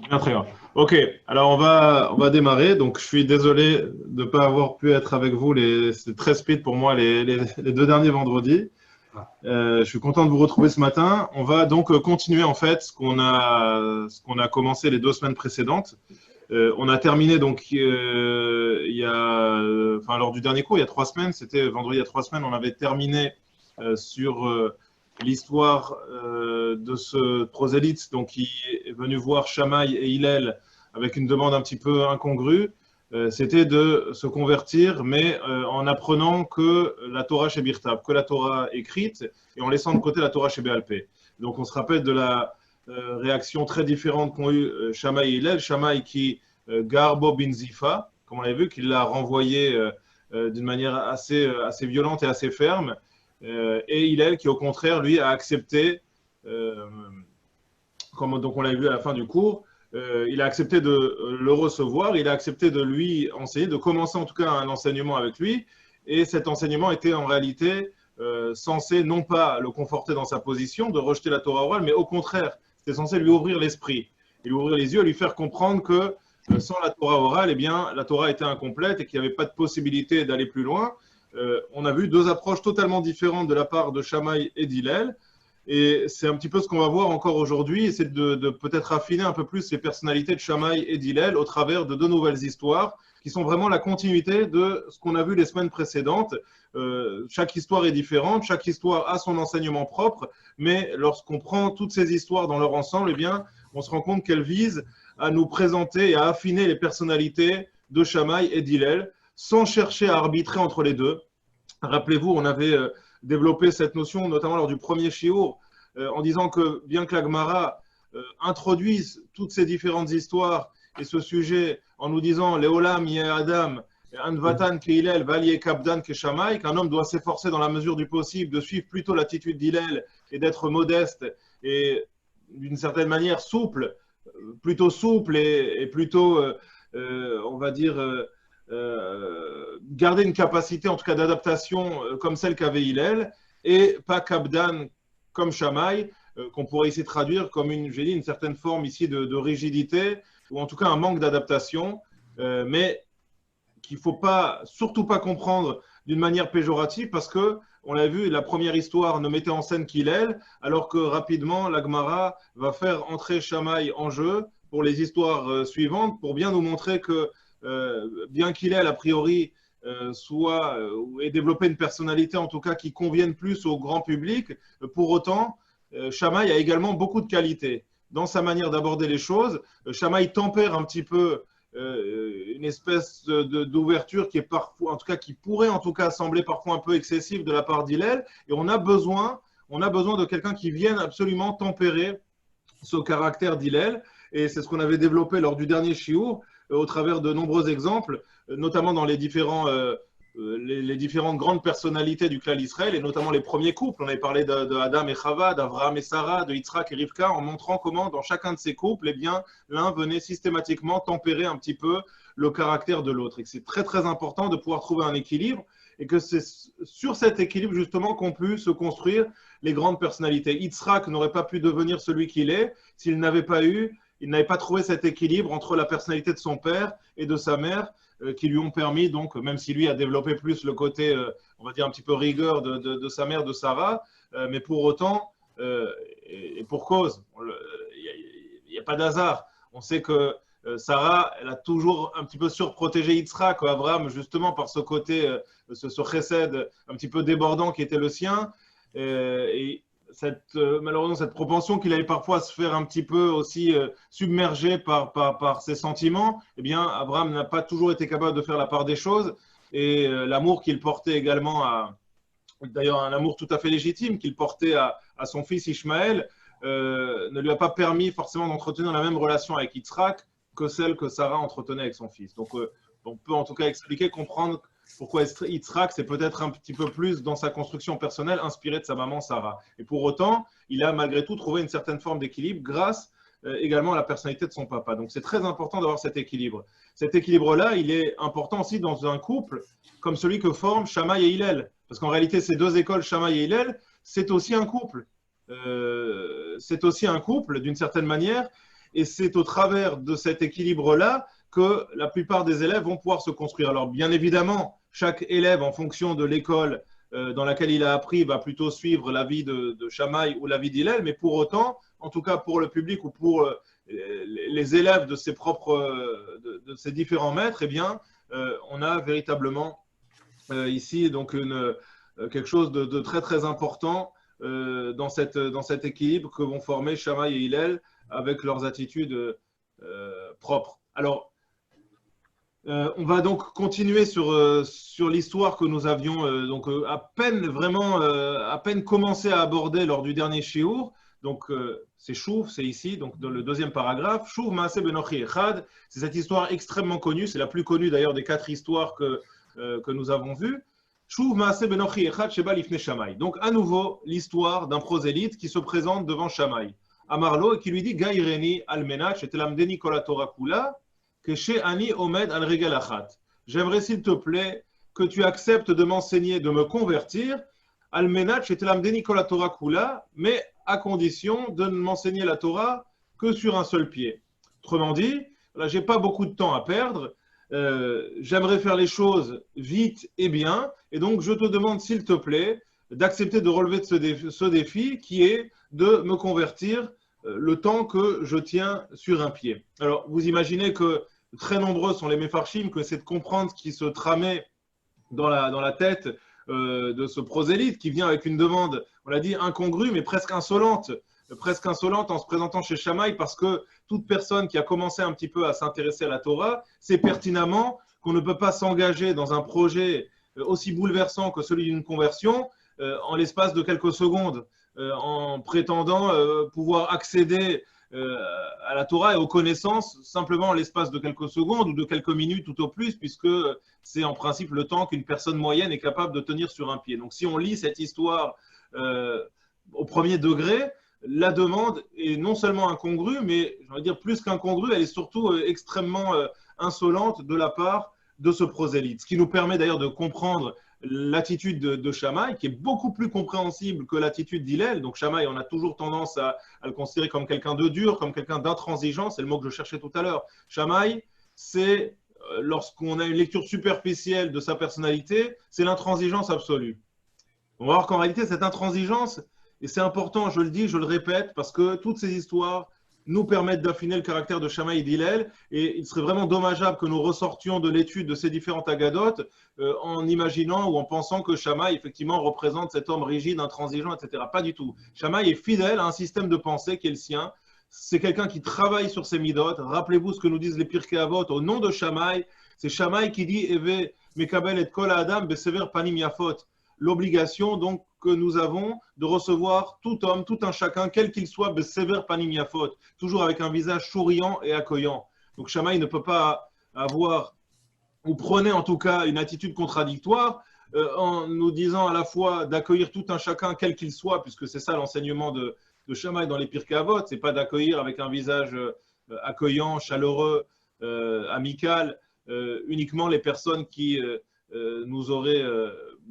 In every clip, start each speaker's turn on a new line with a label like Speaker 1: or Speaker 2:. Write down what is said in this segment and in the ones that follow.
Speaker 1: Bien, très bien. Ok, alors on va démarrer. Donc, je suis désolé de ne pas avoir pu être avec vous. C'est très speed pour moi les deux derniers vendredis. Je suis content de vous retrouver ce matin. On va donc continuer en fait ce qu'on a commencé les 2 semaines précédentes. On a terminé donc enfin, lors du dernier cours, il y a 3 semaines, c'était vendredi il y a 3 semaines, on avait terminé sur l'histoire de ce prosélyte donc, qui est venu voir Shammai et Hillel avec une demande un petit peu incongrue. C'était de se convertir, mais en apprenant que la Torah chez Birtab, que la Torah écrite, et en laissant de côté la Torah chez Béalpé. Donc on se rappelle de la réactions très différentes qu'ont eu Shammai et Hillel. Shammai qui Garbo bin Zifa, comme on l'a vu, qui l'a renvoyé d'une manière assez violente et assez ferme, et Hillel qui au contraire lui a accepté, comme donc on l'a vu à la fin du cours, il a accepté de le recevoir, il a accepté de lui enseigner, de commencer en tout cas un enseignement avec lui, et cet enseignement était en réalité censé non pas le conforter dans sa position de rejeter la Torah orale, mais au contraire, c'était censé lui ouvrir l'esprit, et lui ouvrir les yeux, et lui faire comprendre que sans la Torah orale, eh bien, la Torah était incomplète et qu'il n'y avait pas de possibilité d'aller plus loin. On a vu deux approches totalement différentes de la part de Shammai et d'Hillel. Et c'est un petit peu ce qu'on va voir encore aujourd'hui, c'est de peut-être affiner un peu plus les personnalités de Shammai et d'Hillel au travers de deux nouvelles histoires qui sont vraiment la continuité de ce qu'on a vu les semaines précédentes. Chaque histoire est différente, chaque histoire a son enseignement propre, mais lorsqu'on prend toutes ces histoires dans leur ensemble, eh bien, on se rend compte qu'elles visent à nous présenter et à affiner les personnalités de Shammai et d'Hillel sans chercher à arbitrer entre les deux. Rappelez-vous, on avait développé cette notion, notamment lors du premier shiur, en disant que bien que la Gemara introduise toutes ces différentes histoires et ce sujet en nous disant Leolam yeh Adam, Anvatan ke Hillel, Valié Kabdan ke Shammai, qu'un homme doit s'efforcer dans la mesure du possible de suivre plutôt l'attitude d'Hillel et d'être modeste et d'une certaine manière souple, plutôt souple et plutôt, on va dire, garder une capacité en tout cas d'adaptation comme celle qu'avait Hillel et pas Kabdan comme Shammai, qu'on pourrait ici traduire comme une certaine forme ici de rigidité ou en tout cas un manque d'adaptation, mais qu'il ne faut pas, surtout pas comprendre d'une manière péjorative parce que, on l'a vu, la première histoire ne mettait en scène qu'Hillel, alors que rapidement, la Gemara va faire entrer Shammai en jeu pour les histoires suivantes, pour bien nous montrer que, bien qu'Hillel, a priori, ait développé une personnalité, en tout cas, qui convienne plus au grand public, pour autant, Shammai a également beaucoup de qualités dans sa manière d'aborder les choses. Shammai tempère un petit peu une espèce d'ouverture qui est parfois, en tout cas, qui pourrait en tout cas sembler parfois un peu excessive de la part d'Hillel. Et on a besoin de quelqu'un qui vienne absolument tempérer ce caractère d'Hillel. Et c'est ce qu'on avait développé lors du dernier shiur, au travers de nombreux exemples, notamment dans les différentes grandes personnalités du clan Israël, et notamment les premiers couples. On avait parlé de Adam et Chava, d'Avraham et Sarah, de Yitzhak et Rivka, en montrant comment dans chacun de ces couples, eh bien, l'un venait systématiquement tempérer un petit peu le caractère de l'autre. Et que c'est très très important de pouvoir trouver un équilibre, et que c'est sur cet équilibre justement qu'ont pu se construire les grandes personnalités. Yitzhak n'aurait pas pu devenir celui qu'il est s'il n'avait pas trouvé cet équilibre entre la personnalité de son père et de sa mère, qui lui ont permis, donc, même si lui a développé plus le côté, on va dire, un petit peu rigueur de sa mère, de Sarah, mais pour autant, et pour cause, il n'y a pas d'hasard. On sait que Sarah, elle a toujours un petit peu surprotégé Yitzhak, Abraham, justement par ce côté, ce chesed un petit peu débordant qui était le sien. Et malheureusement, cette propension qu'il avait parfois à se faire un petit peu aussi submerger par ses sentiments, eh bien, Abraham n'a pas toujours été capable de faire la part des choses. Et l'amour qu'il portait également d'ailleurs un amour tout à fait légitime qu'il portait à son fils Ishmaël, ne lui a pas permis forcément d'entretenir la même relation avec Yitzhak que celle que Sarah entretenait avec son fils. Donc, on peut en tout cas expliquer, comprendre pourquoi Yitzhak, c'est peut-être un petit peu plus dans sa construction personnelle inspiré de sa maman Sarah. Et pour autant, il a malgré tout trouvé une certaine forme d'équilibre grâce également à la personnalité de son papa. Donc c'est très important d'avoir cet équilibre. Cet équilibre-là, il est important aussi dans un couple comme celui que forment Shammai et Hillel. Parce qu'en réalité, ces deux écoles, Shammai et Hillel, c'est aussi un couple. C'est aussi un couple d'une certaine manière. Et c'est au travers de cet équilibre-là que la plupart des élèves vont pouvoir se construire. Alors, bien évidemment, chaque élève, en fonction de l'école dans laquelle il a appris, va plutôt suivre l'avis de Shammai ou l'avis d'Hillel, mais pour autant, en tout cas pour le public ou pour les élèves de ses de ses différents maîtres, eh bien, on a véritablement ici donc quelque chose de très très important dans cet équilibre que vont former Shammai et Hillel avec leurs attitudes propres. Alors, on va donc continuer sur l'histoire que nous avions à peine commencé à aborder lors du dernier shiur. Donc, c'est Shuv, c'est ici, donc dans le deuxième paragraphe. Shuv Maaseh Benochi Echad, c'est cette histoire extrêmement connue, c'est la plus connue d'ailleurs des 4 histoires que nous avons vues. Shuv Maaseh Benochi Echad Sheba Lifnei Shammai. Donc, à nouveau, l'histoire d'un prosélyte qui se présente devant Shammai. Amarlo, et qui lui dit Gaireni Almenach, et Telamdeni Kol HaTorah Kula. J'aimerais, s'il te plaît, que tu acceptes de m'enseigner, de me convertir, mais à condition de ne m'enseigner la Torah que sur un seul pied. Autrement dit, je n'ai pas beaucoup de temps à perdre, j'aimerais faire les choses vite et bien, et donc je te demande, s'il te plaît, d'accepter de relever ce défi qui est de me convertir le temps que je tiens sur un pied. Alors, vous imaginez que très nombreux sont les méfarchim que c'est de comprendre ce qui se tramait dans la tête de ce prosélyte qui vient avec une demande, on l'a dit, incongrue, mais presque insolente en se présentant chez Shammai, parce que toute personne qui a commencé un petit peu à s'intéresser à la Torah sait pertinemment qu'on ne peut pas s'engager dans un projet aussi bouleversant que celui d'une conversion en l'espace de quelques secondes. En prétendant pouvoir accéder à la Torah et aux connaissances simplement en l'espace de quelques secondes ou de quelques minutes tout au plus, puisque c'est en principe le temps qu'une personne moyenne est capable de tenir sur un pied. Donc si on lit cette histoire au premier degré, la demande est non seulement incongrue, mais je vais dire plus qu'incongrue, elle est surtout extrêmement insolente de la part de ce prosélyte. Ce qui nous permet d'ailleurs de comprendre l'attitude de Shammai, qui est beaucoup plus compréhensible que l'attitude d'Hillel. Donc Shammai, on a toujours tendance à le considérer comme quelqu'un de dur, comme quelqu'un d'intransigeant, c'est le mot que je cherchais tout à l'heure. Shammai, c'est, lorsqu'on a une lecture superficielle de sa personnalité, c'est l'intransigeance absolue. On va voir qu'en réalité, cette intransigeance, et c'est important, je le dis, je le répète, parce que toutes ces histoires nous permettent d'affiner le caractère de Shammai et d'Hillel, et il serait vraiment dommageable que nous ressortions de l'étude de ces différentes agadotes en imaginant ou en pensant que Shammai effectivement représente cet homme rigide, intransigeant, etc. Pas du tout. Shammai est fidèle à un système de pensée qui est le sien. C'est quelqu'un qui travaille sur ses midot. Rappelez-vous ce que nous disent les Pirkei Avot au nom de Shammai. C'est Shammai qui dit Eve mekabel et kol adam besever panim yafot. L'obligation donc que nous avons de recevoir tout homme, tout un chacun, quel qu'il soit, besever panim yafot, toujours avec un visage souriant et accueillant. Donc Shammai ne peut pas avoir, ou prenez en tout cas une attitude contradictoire en nous disant à la fois d'accueillir tout un chacun, quel qu'il soit, puisque c'est ça l'enseignement de Shammai dans les Pirkei Avot, c'est pas d'accueillir avec un visage accueillant, chaleureux, amical, uniquement les personnes qui nous auraient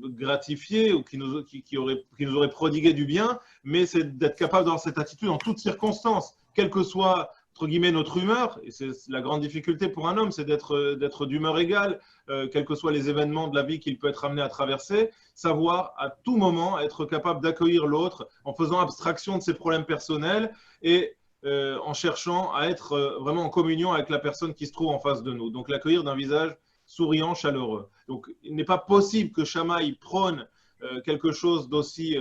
Speaker 1: gratifié ou qui nous auraient prodigué du bien, mais c'est d'être capable d'avoir cette attitude en toutes circonstances, quelle que soit entre guillemets notre humeur, et c'est la grande difficulté pour un homme, c'est d'être d'humeur égale, quels que soient les événements de la vie qu'il peut être amené à traverser, savoir à tout moment être capable d'accueillir l'autre en faisant abstraction de ses problèmes personnels et en cherchant à être vraiment en communion avec la personne qui se trouve en face de nous. Donc l'accueillir d'un visage souriant, chaleureux. Donc il n'est pas possible que Shammai prône quelque chose d'aussi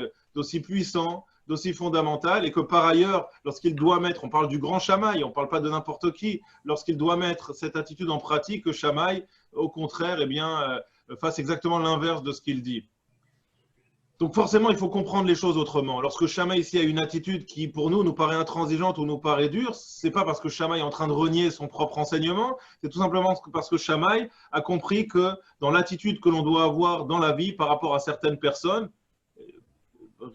Speaker 1: puissant, d'aussi fondamental, et que par ailleurs, lorsqu'il doit mettre, on parle du grand Shammai, on ne parle pas de n'importe qui, lorsqu'il doit mettre cette attitude en pratique, que Shammai, au contraire, fasse exactement l'inverse de ce qu'il dit. Donc forcément, il faut comprendre les choses autrement. Lorsque Shammai ici a une attitude qui, pour nous paraît intransigeante ou nous paraît dure, ce n'est pas parce que Shammai est en train de renier son propre enseignement, c'est tout simplement parce que Shammai a compris que dans l'attitude que l'on doit avoir dans la vie par rapport à certaines personnes,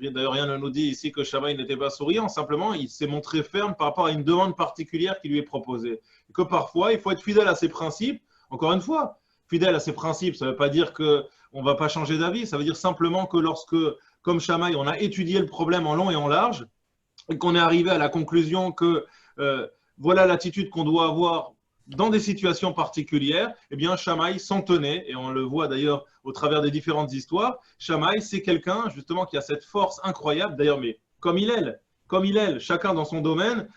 Speaker 1: d'ailleurs rien ne nous dit ici que Shammai n'était pas souriant, simplement il s'est montré ferme par rapport à une demande particulière qui lui est proposée. Et que parfois, il faut être fidèle à ses principes, encore une fois, fidèle à ses principes, ça ne veut pas dire qu'on ne va pas changer d'avis, ça veut dire simplement que lorsque, comme Shammai, on a étudié le problème en long et en large, et qu'on est arrivé à la conclusion que voilà l'attitude qu'on doit avoir dans des situations particulières. Eh bien, Shammai s'en tenait, et on le voit d'ailleurs au travers des différentes histoires. Shammai, c'est quelqu'un justement qui a cette force incroyable, d'ailleurs, mais comme il est, chacun dans son domaine,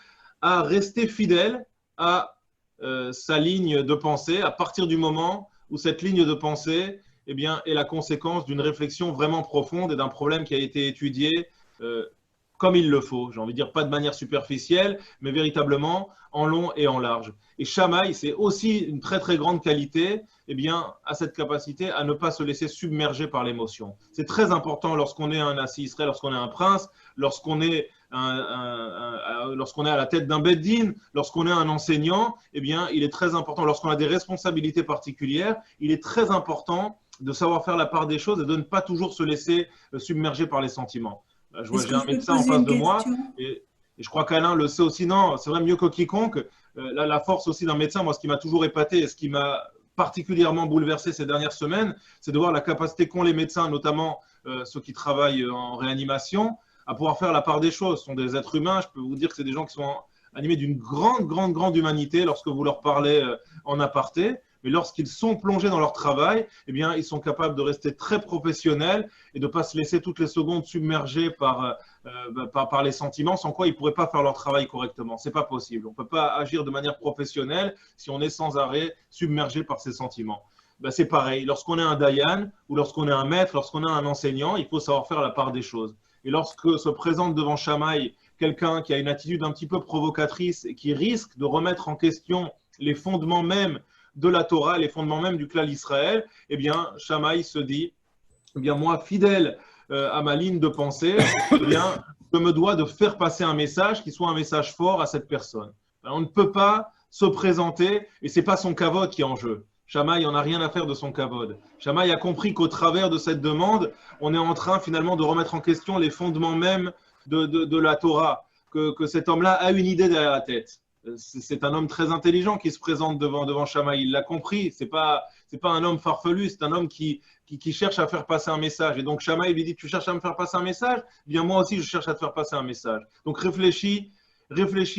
Speaker 1: à rester fidèle à sa ligne de pensée à partir du moment où cette ligne de pensée eh bien, est la conséquence d'une réflexion vraiment profonde et d'un problème qui a été étudié comme il le faut. J'ai envie de dire pas de manière superficielle, mais véritablement en long et en large. Et Shammai, c'est aussi une très très grande qualité, eh bien, à cette capacité à ne pas se laisser submerger par l'émotion. C'est très important lorsqu'on est un assis Israël, lorsqu'on est un prince, lorsqu'on est lorsqu'on est à la tête d'un beddin, lorsqu'on est un enseignant, eh bien, il est très important, lorsqu'on a des responsabilités particulières, il est très important de savoir faire la part des choses et de ne pas toujours se laisser submerger par les sentiments. Je vois,
Speaker 2: Est-ce
Speaker 1: j'ai
Speaker 2: que
Speaker 1: un
Speaker 2: je peux te
Speaker 1: médecin en
Speaker 2: poser
Speaker 1: face
Speaker 2: une
Speaker 1: de moi
Speaker 2: question?
Speaker 1: et je crois qu'Alain le sait aussi. Non, c'est vrai mieux que quiconque. La force aussi d'un médecin, moi, ce qui m'a toujours épaté et ce qui m'a particulièrement bouleversé ces dernières semaines, c'est de voir la capacité qu'ont les médecins, notamment ceux qui travaillent en réanimation, à pouvoir faire la part des choses. Ce sont des êtres humains. Je peux vous dire que c'est des gens qui sont animés d'une grande humanité lorsque vous leur parlez en aparté. Mais lorsqu'ils sont plongés dans leur travail, eh bien, ils sont capables de rester très professionnels et de ne pas se laisser toutes les secondes submerger par les sentiments, sans quoi ils ne pourraient pas faire leur travail correctement. Ce n'est pas possible. On ne peut pas agir de manière professionnelle si on est sans arrêt submergé par ces sentiments. Ben, c'est pareil. Lorsqu'on est un dayan ou lorsqu'on est un maître, lorsqu'on est un enseignant, il faut savoir faire la part des choses. Et lorsque se présente devant Shammai quelqu'un qui a une attitude un petit peu provocatrice et qui risque de remettre en question les fondements même de la Torah, les fondements même du clan d'Israël, eh bien, Shammai se dit, eh bien, moi, fidèle à ma ligne de pensée, eh bien, je me dois de faire passer un message qui soit un message fort à cette personne. Alors, on ne peut pas se présenter, et ce n'est pas son kavod qui est en jeu. Shammai n'en a rien à faire de son kavod. Shammai a compris qu'au travers de cette demande, on est en train finalement de remettre en question les fondements même de la Torah, que cet homme-là a une idée derrière la tête. C'est un homme très intelligent qui se présente devant Shammai. Il l'a compris. C'est pas un homme farfelu. C'est un homme qui cherche à faire passer un message. Et donc Shammai lui dit, tu cherches à me faire passer un message? Bien moi aussi, je cherche à te faire passer un message. Donc réfléchis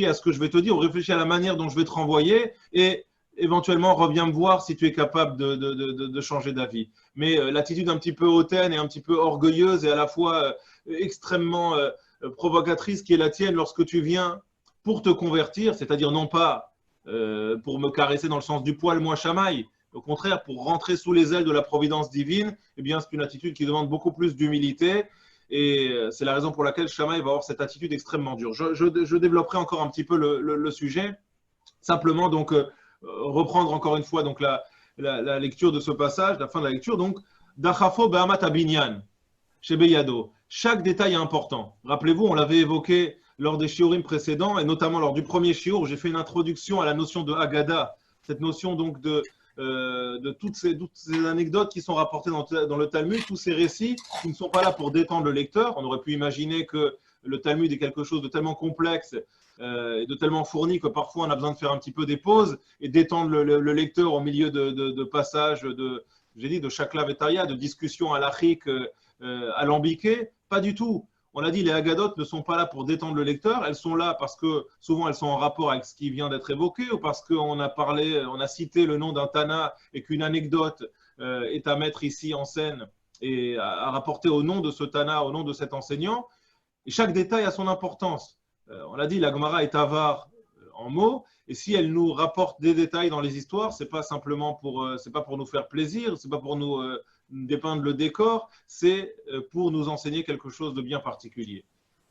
Speaker 1: à ce que je vais te dire, ou réfléchis à la manière dont je vais te renvoyer, et éventuellement reviens me voir si tu es capable de changer d'avis. Mais l'attitude un petit peu hautaine et un petit peu orgueilleuse et à la fois extrêmement provocatrice qui est la tienne lorsque tu viens pour te convertir, c'est-à-dire non pas pour me caresser dans le sens du poil, moi, Shammai, au contraire, pour rentrer sous les ailes de la providence divine, eh bien, c'est une attitude qui demande beaucoup plus d'humilité. Et c'est la raison pour laquelle Shammai va avoir cette attitude extrêmement dure. Je développerai encore un petit peu le sujet. Simplement, donc, reprendre encore une fois donc, la lecture de ce passage, la fin de la lecture. Donc, Dachafo Be'amat Abinyan, chez Beyado. Chaque détail est important. Rappelez-vous, on l'avait évoqué lors des shiurim précédents, et notamment lors du premier shiur, j'ai fait une introduction à la notion de Haggadah, cette notion donc de toutes ces anecdotes qui sont rapportées dans le Talmud, tous ces récits qui ne sont pas là pour détendre le lecteur. On aurait pu imaginer que le Talmud est quelque chose de tellement complexe et de tellement fourni que parfois on a besoin de faire un petit peu des pauses et d'étendre le lecteur au milieu de passages j'ai dit, de shakla vetaria, de discussions halachiques alambiquées. Pas du tout. On l'a dit, les Haggadot ne sont pas là pour détendre le lecteur, elles sont là parce que souvent elles sont en rapport avec ce qui vient d'être évoqué ou parce qu'on a cité le nom d'un Tana et qu'une anecdote est à mettre ici en scène et à rapporter au nom de ce Tana, au nom de cet enseignant. Et chaque détail a son importance. On l'a dit, la Gemara est avare en mots, et si elle nous rapporte des détails dans les histoires, c'est pas simplement c'est pas pour nous faire plaisir, c'est pas pour nous dépeindre le décor, c'est pour nous enseigner quelque chose de bien particulier.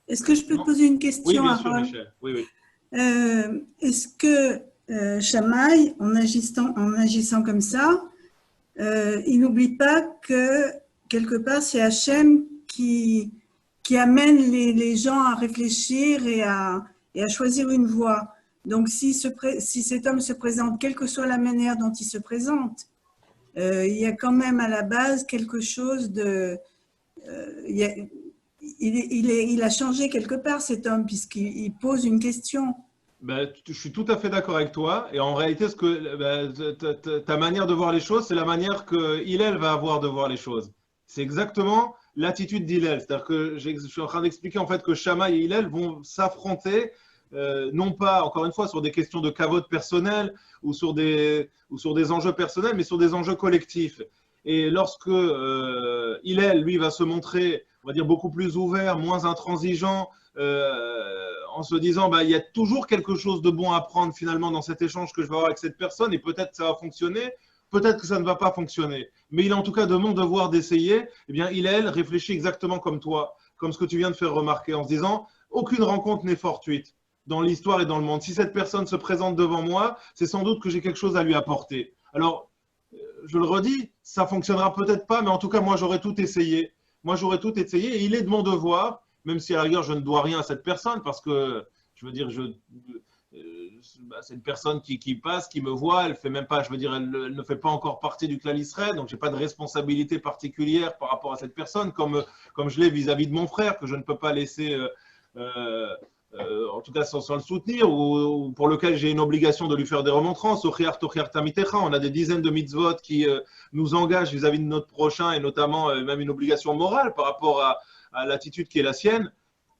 Speaker 2: Est-ce que je peux te
Speaker 1: Non.
Speaker 2: poser une
Speaker 1: Oui,
Speaker 2: question,
Speaker 1: bien sûr,
Speaker 2: Aaron?
Speaker 1: Michel. Oui, oui.
Speaker 2: Est-ce que Shammai, en agissant comme ça, il n'oublie pas que quelque part c'est Hachem qui amène les gens à réfléchir et à choisir une voie. Donc si cet homme se présente, quelle que soit la manière dont il se présente, il y a quand même à la base quelque chose de... il a changé quelque part cet homme puisqu'il pose une question.
Speaker 1: Ben, je suis tout à fait d'accord avec toi. Et en réalité, ta manière de voir les choses, c'est la manière que Hillel va avoir de voir les choses. C'est exactement l'attitude d'Hillel. C'est-à-dire que je suis en train d'expliquer en fait que Shammai et Hillel vont s'affronter non pas, encore une fois, sur des questions de cavote personnelle ou sur des enjeux personnels, mais sur des enjeux collectifs. Et lorsque Hillel, lui, va se montrer, on va dire, beaucoup plus ouvert, moins intransigeant, en se disant, il y a toujours quelque chose de bon à prendre finalement dans cet échange que je vais avoir avec cette personne, et peut-être que ça va fonctionner, peut-être que ça ne va pas fonctionner. Mais il est en tout cas de mon devoir d'essayer. Eh bien, Hillel réfléchit exactement comme toi, comme ce que tu viens de faire remarquer, en se disant, aucune rencontre n'est fortuite dans l'histoire et dans le monde. Si cette personne se présente devant moi, c'est sans doute que j'ai quelque chose à lui apporter. Alors, je le redis, ça ne fonctionnera peut-être pas, mais en tout cas, moi, j'aurais tout essayé. Moi, j'aurais tout essayé et il est de mon devoir, même si à la rigueur, je ne dois rien à cette personne, parce que, je veux dire, c'est une personne qui passe, qui me voit, elle fait même pas, je veux dire, elle ne fait pas encore partie du clan Israël, donc je n'ai pas de responsabilité particulière par rapport à cette personne, comme je l'ai vis-à-vis de mon frère, que je ne peux pas laisser... en tout cas sans le soutenir, ou pour lequel j'ai une obligation de lui faire des remontrances. On a des dizaines de mitzvot qui nous engagent vis-à-vis de notre prochain, et notamment même une obligation morale par rapport à l'attitude qui est la sienne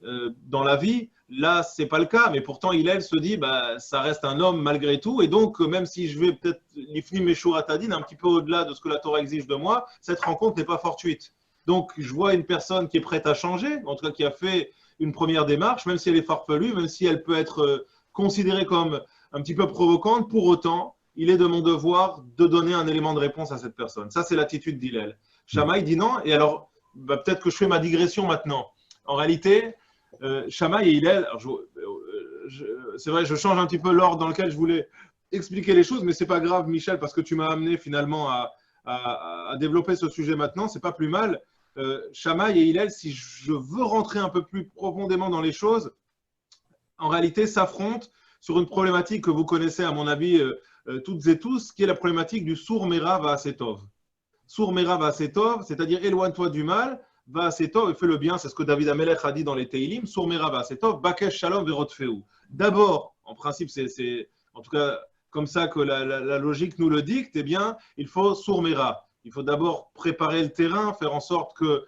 Speaker 1: dans la vie. Là, ce n'est pas le cas, mais pourtant Hillel se dit, ça reste un homme malgré tout, et donc même si je vais peut-être l'ifni meshurat adin un petit peu au-delà de ce que la Torah exige de moi, cette rencontre n'est pas fortuite. Donc je vois une personne qui est prête à changer, en tout cas qui a fait une première démarche, même si elle est farfelue, même si elle peut être considérée comme un petit peu provocante, pour autant, il est de mon devoir de donner un élément de réponse à cette personne. Ça, c'est l'attitude d'Hillel. Shammai dit non, et alors, peut-être que je fais ma digression maintenant. En réalité, Shammai et Hillel, c'est vrai, je change un petit peu l'ordre dans lequel je voulais expliquer les choses, mais ce n'est pas grave, Michel, parce que tu m'as amené finalement à développer ce sujet maintenant, ce n'est pas plus mal. Shammai et Hillel, si je veux rentrer un peu plus profondément dans les choses, en réalité s'affrontent sur une problématique que vous connaissez à mon avis toutes et tous, qui est la problématique du sour mera va asetov. Sour mera va asetov, c'est-à-dire éloigne-toi du mal, va asetov et fais le bien, c'est ce que David Amelech a dit dans les Teilim, sour mera va asetov, bakesh shalom verotfeu. D'abord, en principe, c'est en tout cas comme ça que la logique nous le dicte, eh bien, il faut sour mera. Il faut d'abord préparer le terrain, faire en sorte que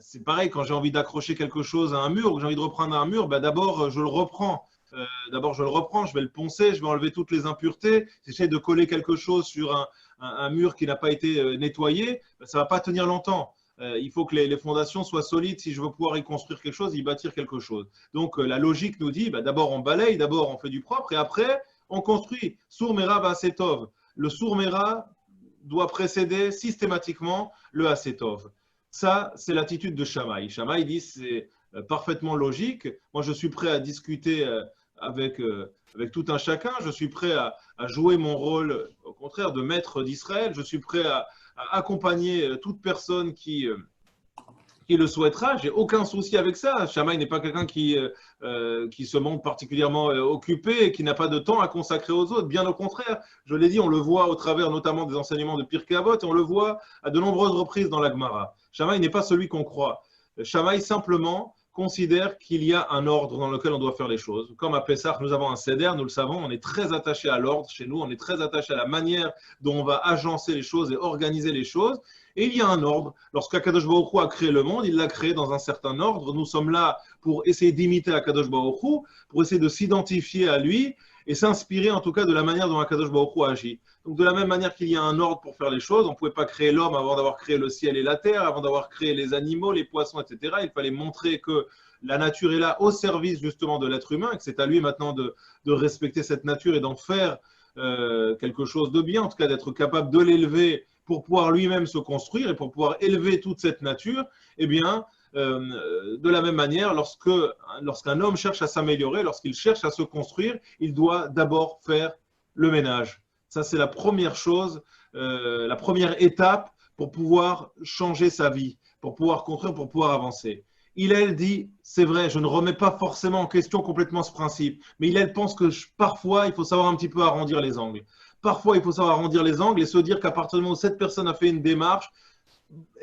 Speaker 1: c'est pareil, quand j'ai envie d'accrocher quelque chose à un mur ou que j'ai envie de reprendre un mur, d'abord je le reprends. Je vais le poncer, je vais enlever toutes les impuretés. Si j'essaie de coller quelque chose sur un mur qui n'a pas été nettoyé, ça ne va pas tenir longtemps. Il faut que les fondations soient solides si je veux pouvoir y construire quelque chose, y bâtir quelque chose. Donc la logique nous dit, d'abord on balaye, d'abord on fait du propre et après on construit. Sour mera va asetov. Le sour mera doit précéder systématiquement le Asetov. Ça, c'est l'attitude de Shammai. Shammai dit c'est parfaitement logique. Moi, je suis prêt à discuter avec tout un chacun. Je suis prêt à jouer mon rôle, au contraire, de maître d'Israël. Je suis prêt à accompagner toute personne qui le souhaitera. J'ai aucun souci avec ça. Shammai n'est pas quelqu'un qui se montre particulièrement occupé et qui n'a pas de temps à consacrer aux autres. Bien au contraire, je l'ai dit, on le voit au travers notamment des enseignements de Pirkei Avot et on le voit à de nombreuses reprises dans la Gemara. Shammai n'est pas celui qu'on croit. Shammai simplement considère qu'il y a un ordre dans lequel on doit faire les choses. Comme à Pessah, nous avons un seder, nous le savons, on est très attaché à l'ordre chez nous, on est très attaché à la manière dont on va agencer les choses et organiser les choses. Et il y a un ordre. Lorsqu'Akadosh Baruch Hu a créé le monde, il l'a créé dans un certain ordre. Nous sommes là pour essayer d'imiter Akadosh Baruch Hu, pour essayer de s'identifier à lui et s'inspirer en tout cas de la manière dont Akadosh Baruch Hu agit. Donc de la même manière qu'il y a un ordre pour faire les choses, on ne pouvait pas créer l'homme avant d'avoir créé le ciel et la terre, avant d'avoir créé les animaux, les poissons, etc. Il fallait montrer que la nature est là au service justement de l'être humain et que c'est à lui maintenant de respecter cette nature et d'en faire quelque chose de bien, en tout cas d'être capable de l'élever pour pouvoir lui-même se construire et pour pouvoir élever toute cette nature. Eh bien, de la même manière, lorsqu'un homme cherche à s'améliorer, lorsqu'il cherche à se construire, il doit d'abord faire le ménage. Ça, c'est la première chose, la première étape pour pouvoir changer sa vie, pour pouvoir construire, pour pouvoir avancer. Hillel dit, c'est vrai, je ne remets pas forcément en question complètement ce principe, mais Hillel pense que parfois, il faut savoir un petit peu arrondir les angles. Parfois, il faut savoir arrondir les angles et se dire qu'à partir du moment où cette personne a fait une démarche,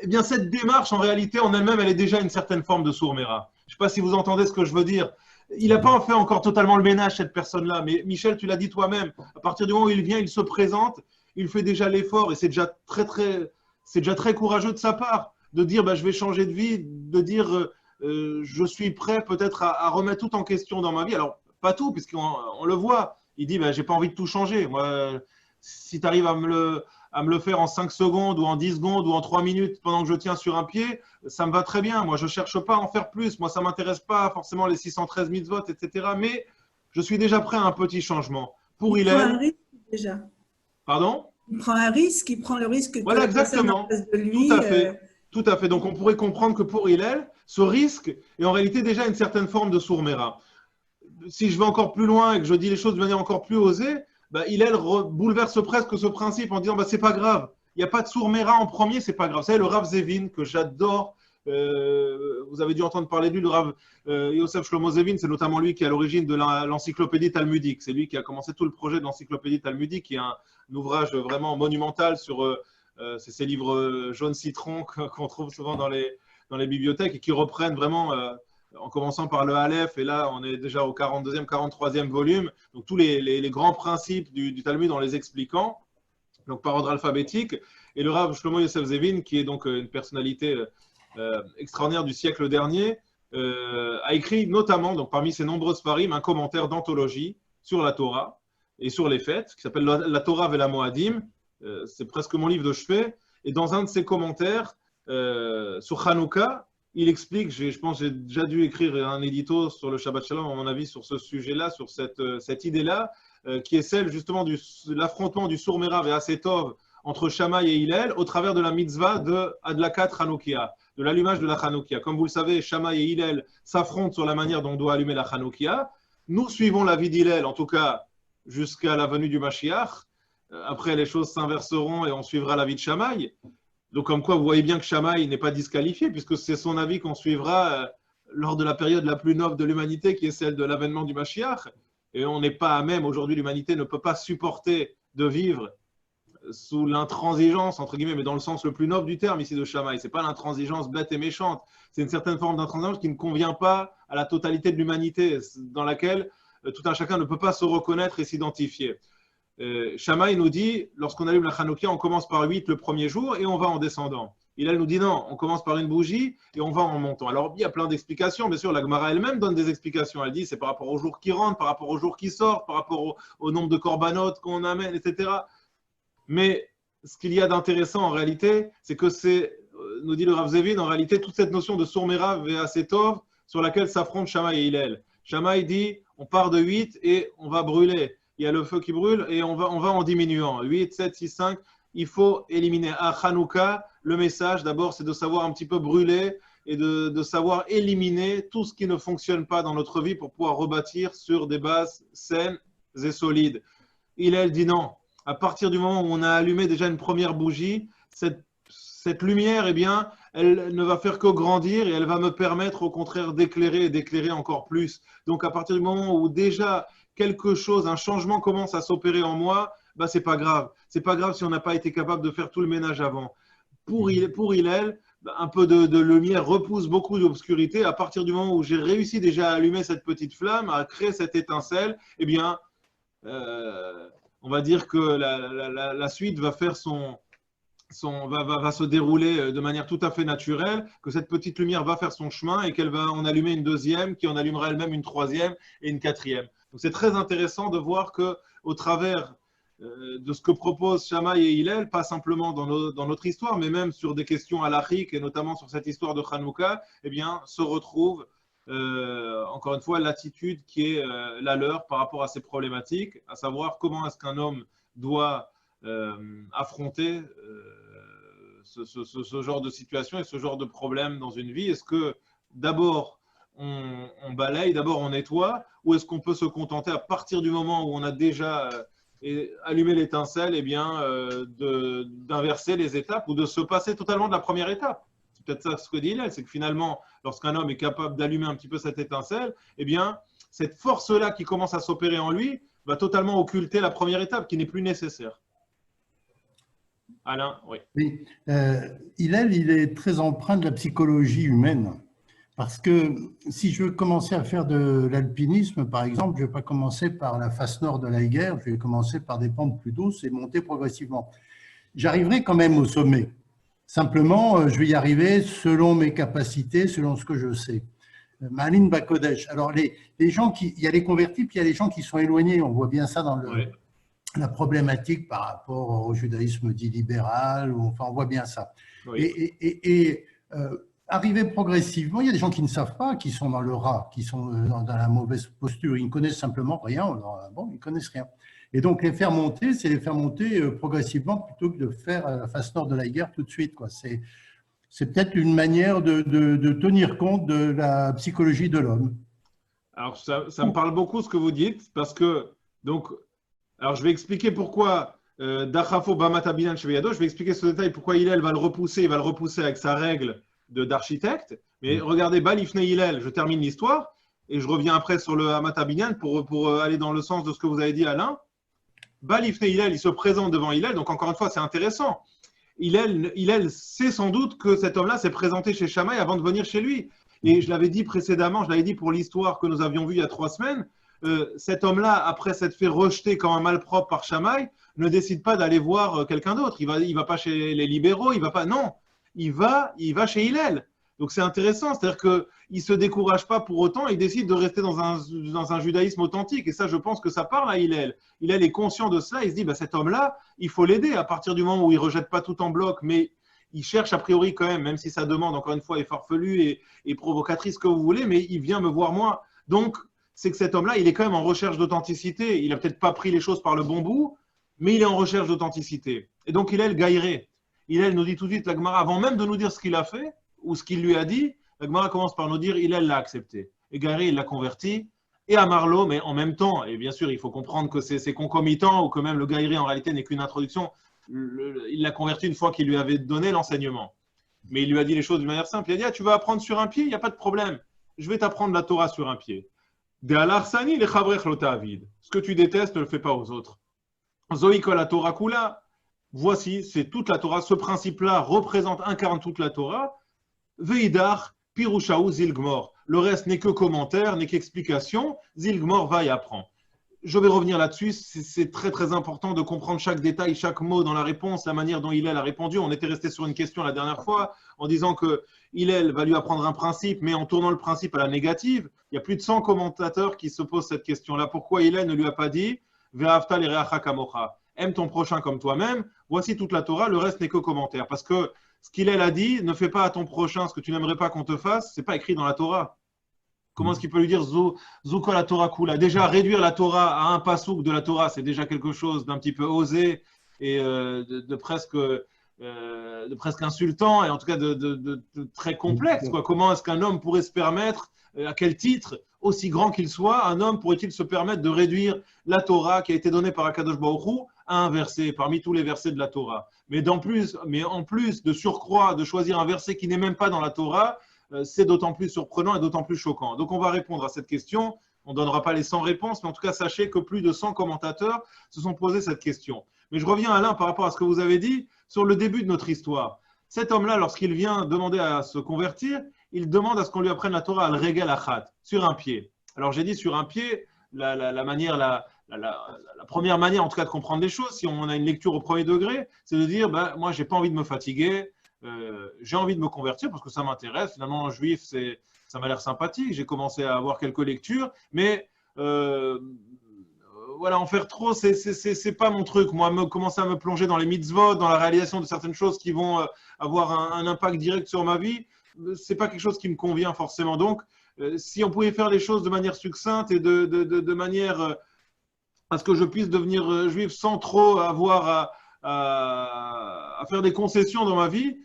Speaker 1: eh bien, cette démarche, en réalité, en elle-même, elle est déjà une certaine forme de sour mera. Je ne sais pas si vous entendez ce que je veux dire. Il n'a pas fait encore totalement le ménage, cette personne-là. Mais Michel, tu l'as dit toi-même, à partir du moment où il vient, il se présente, il fait déjà l'effort et c'est déjà très courageux de sa part de dire je vais changer de vie, de dire je suis prêt peut-être à remettre tout en question dans ma vie. Alors, pas tout, puisqu'on le voit. Il dit, ben, j'ai pas envie de tout changer. Moi, si tu arrives à me le faire en 5 secondes ou en 10 secondes ou en 3 minutes pendant que je tiens sur un pied, ça me va très bien. Moi, je ne cherche pas à en faire plus. Moi, ça ne m'intéresse pas forcément les 613 mitzvot, etc. Mais je suis déjà prêt à un petit changement. Pour
Speaker 2: Il prend un
Speaker 1: Hillel…
Speaker 2: risque déjà.
Speaker 1: Pardon?
Speaker 2: Il prend un risque, il prend le risque que
Speaker 1: Voilà,
Speaker 2: la personne en
Speaker 1: exactement.
Speaker 2: face de
Speaker 1: Tout
Speaker 2: lui…
Speaker 1: à fait. Tout à fait. Donc, on pourrait comprendre que pour Hillel, ce risque est en réalité déjà une certaine forme de sourméra. Si je vais encore plus loin et que je dis les choses de manière encore plus osée, bah, Hillel bouleverse presque ce principe en disant bah, c'est pas grave, il n'y a pas de sourméra en premier, c'est pas grave. Vous savez, le Rav Zevin, que j'adore, vous avez dû entendre parler de lui, le Rav Yosef Shlomo Zevin, c'est notamment lui qui est à l'origine de l'encyclopédie talmudique. C'est lui qui a commencé tout le projet de l'encyclopédie talmudique, qui est un ouvrage vraiment monumental sur ces livres jaunes citron qu'on trouve souvent dans les bibliothèques et qui reprennent vraiment. En commençant par le Aleph, et là on est déjà au 42e, 43e volume, donc tous les grands principes du Talmud en les expliquant, donc par ordre alphabétique, et le Rav Shlomo Yosef Zevin, qui est donc une personnalité extraordinaire du siècle dernier, a écrit notamment, donc parmi ses nombreuses farim, un commentaire d'anthologie sur la Torah et sur les fêtes, qui s'appelle La Torah Vela Moadim, c'est presque mon livre de chevet, et dans un de ses commentaires sur Hanouka, il explique, je pense que j'ai déjà dû écrire un édito sur le Shabbat Shalom, à mon avis, sur ce sujet-là, sur cette idée-là, qui est celle justement de l'affrontement du Sourmera et Asetov entre Shammai et Hillel au travers de la mitzvah de Adlakat Hanoukia, de l'allumage de la Hanoukia. Comme vous le savez, Shammai et Hillel s'affrontent sur la manière dont on doit allumer la Hanoukia. Nous suivons l'avis d'Hillel, en tout cas jusqu'à la venue du Mashiach. Après, les choses s'inverseront et on suivra l'avis de Shammai. Donc, comme quoi, vous voyez bien que Shammai n'est pas disqualifié, puisque c'est son avis qu'on suivra lors de la période la plus noble de l'humanité, qui est celle de l'avènement du Mashiach. Et on n'est pas à même, aujourd'hui, l'humanité ne peut pas supporter de vivre sous l'intransigeance, entre guillemets, mais dans le sens le plus noble du terme ici de Shammai. Ce n'est pas l'intransigeance bête et méchante, c'est une certaine forme d'intransigeance qui ne convient pas à la totalité de l'humanité, dans laquelle tout un chacun ne peut pas se reconnaître et s'identifier. Shammai nous dit, lorsqu'on allume la Hanoukia, on commence par 8 le premier jour et on va en descendant. Hillel nous dit non, on commence par une bougie et on va en montant. Alors, il y a plein d'explications. Bien sûr, la Gemara elle-même donne des explications. Elle dit c'est par rapport aux jours qui rentrent, par rapport aux jours qui sortent, par rapport au nombre de corbanotes qu'on amène, etc. Mais ce qu'il y a d'intéressant en réalité, c'est que c'est, nous dit le Rav Zevin, en réalité, toute cette notion de Sourmera et Setov sur laquelle s'affrontent Shammai et Hillel. Shammai dit on part de 8 et on va brûler. Il y a le feu qui brûle et on va en diminuant. 8, 7, 6, 5, il faut éliminer. À Hanouka, le message d'abord, c'est de savoir un petit peu brûler et de savoir éliminer tout ce qui ne fonctionne pas dans notre vie pour pouvoir rebâtir sur des bases saines et solides. Hillel dit non. À partir du moment où on a allumé déjà une première bougie, cette lumière, eh bien, elle ne va faire que grandir et elle va me permettre au contraire d'éclairer et d'éclairer encore plus. Donc à partir du moment où déjà quelque chose, un changement commence à s'opérer en moi, bah, c'est pas grave. C'est pas grave si on n'a pas été capable de faire tout le ménage avant. Pour Hillel, un peu de lumière repousse beaucoup d'obscurité. À partir du moment où j'ai réussi déjà à allumer cette petite flamme, à créer cette étincelle, eh bien, on va dire que la suite va faire va se dérouler de manière tout à fait naturelle, que cette petite lumière va faire son chemin et qu'elle va en allumer une deuxième, qui en allumera elle-même une troisième et une quatrième. Donc c'est très intéressant de voir qu'au travers de ce que proposent Shammai et Hillel, pas simplement dans notre histoire, mais même sur des questions halachiques et notamment sur cette histoire de Hanouka, eh bien, se retrouve encore une fois l'attitude qui est la leur par rapport à ces problématiques, à savoir comment est-ce qu'un homme doit affronter ce genre de situation et ce genre de problème dans une vie. Est-ce que d'abord on balaye, d'abord on nettoie, ou est-ce qu'on peut se contenter à partir du moment où on a déjà allumé l'étincelle, eh bien d'inverser les étapes ou de se passer totalement de la première étape? C'est peut-être ça ce que dit Hillel, c'est que finalement, lorsqu'un homme est capable d'allumer un petit peu cette étincelle, eh bien cette force-là qui commence à s'opérer en lui va totalement occulter la première étape qui n'est plus nécessaire. Alain, oui.
Speaker 3: Oui. Hillel, il est très empreint de la psychologie humaine. Parce que si je veux commencer à faire de l'alpinisme, par exemple, je ne vais pas commencer par la face nord de la guerre, je vais commencer par des pentes plus douces et monter progressivement. J'arriverai quand même au sommet. Simplement, je vais y arriver selon mes capacités, selon ce que je sais. Malin Bakodesh. Alors, les gens il y a les convertis, puis il y a les gens qui sont éloignés. On voit bien ça dans la problématique par rapport au judaïsme dit libéral, enfin, on voit bien ça.
Speaker 1: Oui.
Speaker 3: Et arriver progressivement, il y a des gens qui ne savent pas, qui sont dans le rat, qui sont dans la mauvaise posture. Ils ne connaissent simplement rien. Bon, ils ne connaissent rien. Et donc, les faire monter, c'est les faire monter progressivement plutôt que de faire la face nord de la guerre tout de suite, quoi. C'est peut-être une manière de tenir compte de la psychologie de l'homme.
Speaker 1: Alors, ça me parle beaucoup ce que vous dites, parce que, donc, alors je vais expliquer pourquoi Dachafo Bamata Binan Sheveyado, je vais expliquer ce détail, pourquoi Hillel va le repousser, il va le repousser avec sa règle d'architecte. Mais regardez, Balifne Hillel, je termine l'histoire, et je reviens après sur le Hamata Binyan pour aller dans le sens de ce que vous avez dit, Alain. Balifne Hillel, il se présente devant Hillel, donc encore une fois, c'est intéressant. Hillel sait sans doute que cet homme-là s'est présenté chez Shammai avant de venir chez lui. Et je l'avais dit précédemment, je l'avais dit pour l'histoire que nous avions vue il y a 3 semaines, cet homme-là, après s'être fait rejeter comme un malpropre par Shammai, ne décide pas d'aller voir quelqu'un d'autre. Il va pas chez les libéraux, il va pas. Non, il va chez Hillel. Donc c'est intéressant, c'est-à-dire qu'il ne se décourage pas pour autant, il décide de rester dans un judaïsme authentique. Et ça, je pense que ça parle à Hillel. Hillel est conscient de cela, il se dit, bah, cet homme-là, il faut l'aider à partir du moment où il ne rejette pas tout en bloc, mais il cherche a priori quand même si sa demande, encore une fois, est farfelue et provocatrice, que vous voulez, mais il vient me voir moi. Donc, c'est que cet homme-là, il est quand même en recherche d'authenticité. Il n'a peut-être pas pris les choses par le bon bout, mais il est en recherche d'authenticité. Et donc, Hillel gaillerait. Hillel nous dit tout de suite, la Gemara, avant même de nous dire ce qu'il a fait, ou ce qu'il lui a dit, la Gemara commence par nous dire Hillel l'a accepté. Et Gaïri, il l'a converti. Et à Marlo, mais en même temps, et bien sûr, il faut comprendre que c'est concomitant, ou que même le Gaïri, en réalité, n'est qu'une introduction. Il l'a converti une fois qu'il lui avait donné l'enseignement. Mais il lui a dit les choses d'une manière simple. Il a dit, ah, tu veux apprendre sur un pied, il n'y a pas de problème. Je vais t'apprendre la Torah sur un pied. De alarsani le chavrech lo ta'avid. Ce que tu détestes, ne le fais pas aux autres. Zoïko la Torah kula. Voici, c'est toute la Torah. Ce principe-là incarne toute la Torah. Veidar, Pirushaou, Zilgmor. Le reste n'est que commentaire, n'est qu'explication. Zilgmor va et apprend. Je vais revenir là-dessus. C'est très très important de comprendre chaque détail, chaque mot dans la réponse, la manière dont Hillel a répondu. On était resté sur une question la dernière fois en disant que Hillel va lui apprendre un principe, mais en tournant le principe à la négative. Il y a plus de 100 commentateurs qui se posent cette question-là. Pourquoi Hillel ne lui a pas dit Ve'afta l'ereacha kamocha, aime ton prochain comme toi-même. Voici toute la Torah. Le reste n'est que commentaire, parce que ce qu'Hillel a dit, ne fais pas à ton prochain ce que tu n'aimerais pas qu'on te fasse, c'est pas écrit dans la Torah. Comment est-ce qu'il peut lui dire Zuko la Torah kula? Déjà, réduire la Torah à un pasouk de la Torah, c'est déjà quelque chose d'un petit peu osé et de presque insultant, et en tout cas de très complexe, quoi. Comment est-ce qu'un homme pourrait se permettre, à quel titre, aussi grand qu'il soit, un homme pourrait-il se permettre de réduire la Torah qui a été donnée par Akadosh Baruch Hu à un verset parmi tous les versets de la Torah? Mais en plus de surcroît, de choisir un verset qui n'est même pas dans la Torah, c'est d'autant plus surprenant et d'autant plus choquant. Donc on va répondre à cette question. On ne donnera pas les 100 réponses, mais en tout cas, sachez que plus de 100 commentateurs se sont posés cette question. Mais je reviens, Alain, par rapport à ce que vous avez dit sur le début de notre histoire. Cet homme-là, lorsqu'il vient demander à se convertir, il demande à ce qu'on lui apprenne la Torah al-Regel Achat, sur un pied. Alors j'ai dit sur un pied, la première manière en tout cas de comprendre les choses, si on a une lecture au premier degré, c'est de dire, ben, moi j'ai pas envie de me fatiguer, j'ai envie de me convertir parce que ça m'intéresse. Finalement, un juif, ça m'a l'air sympathique. J'ai commencé à avoir quelques lectures, mais voilà, en faire trop, c'est pas mon truc. Moi, commencer à me plonger dans les mitzvot, dans la réalisation de certaines choses qui vont avoir un impact direct sur ma vie, c'est pas quelque chose qui me convient forcément. Donc, si on pouvait faire les choses de manière succincte et de manière à ce que je puisse devenir juif sans trop avoir à faire des concessions dans ma vie,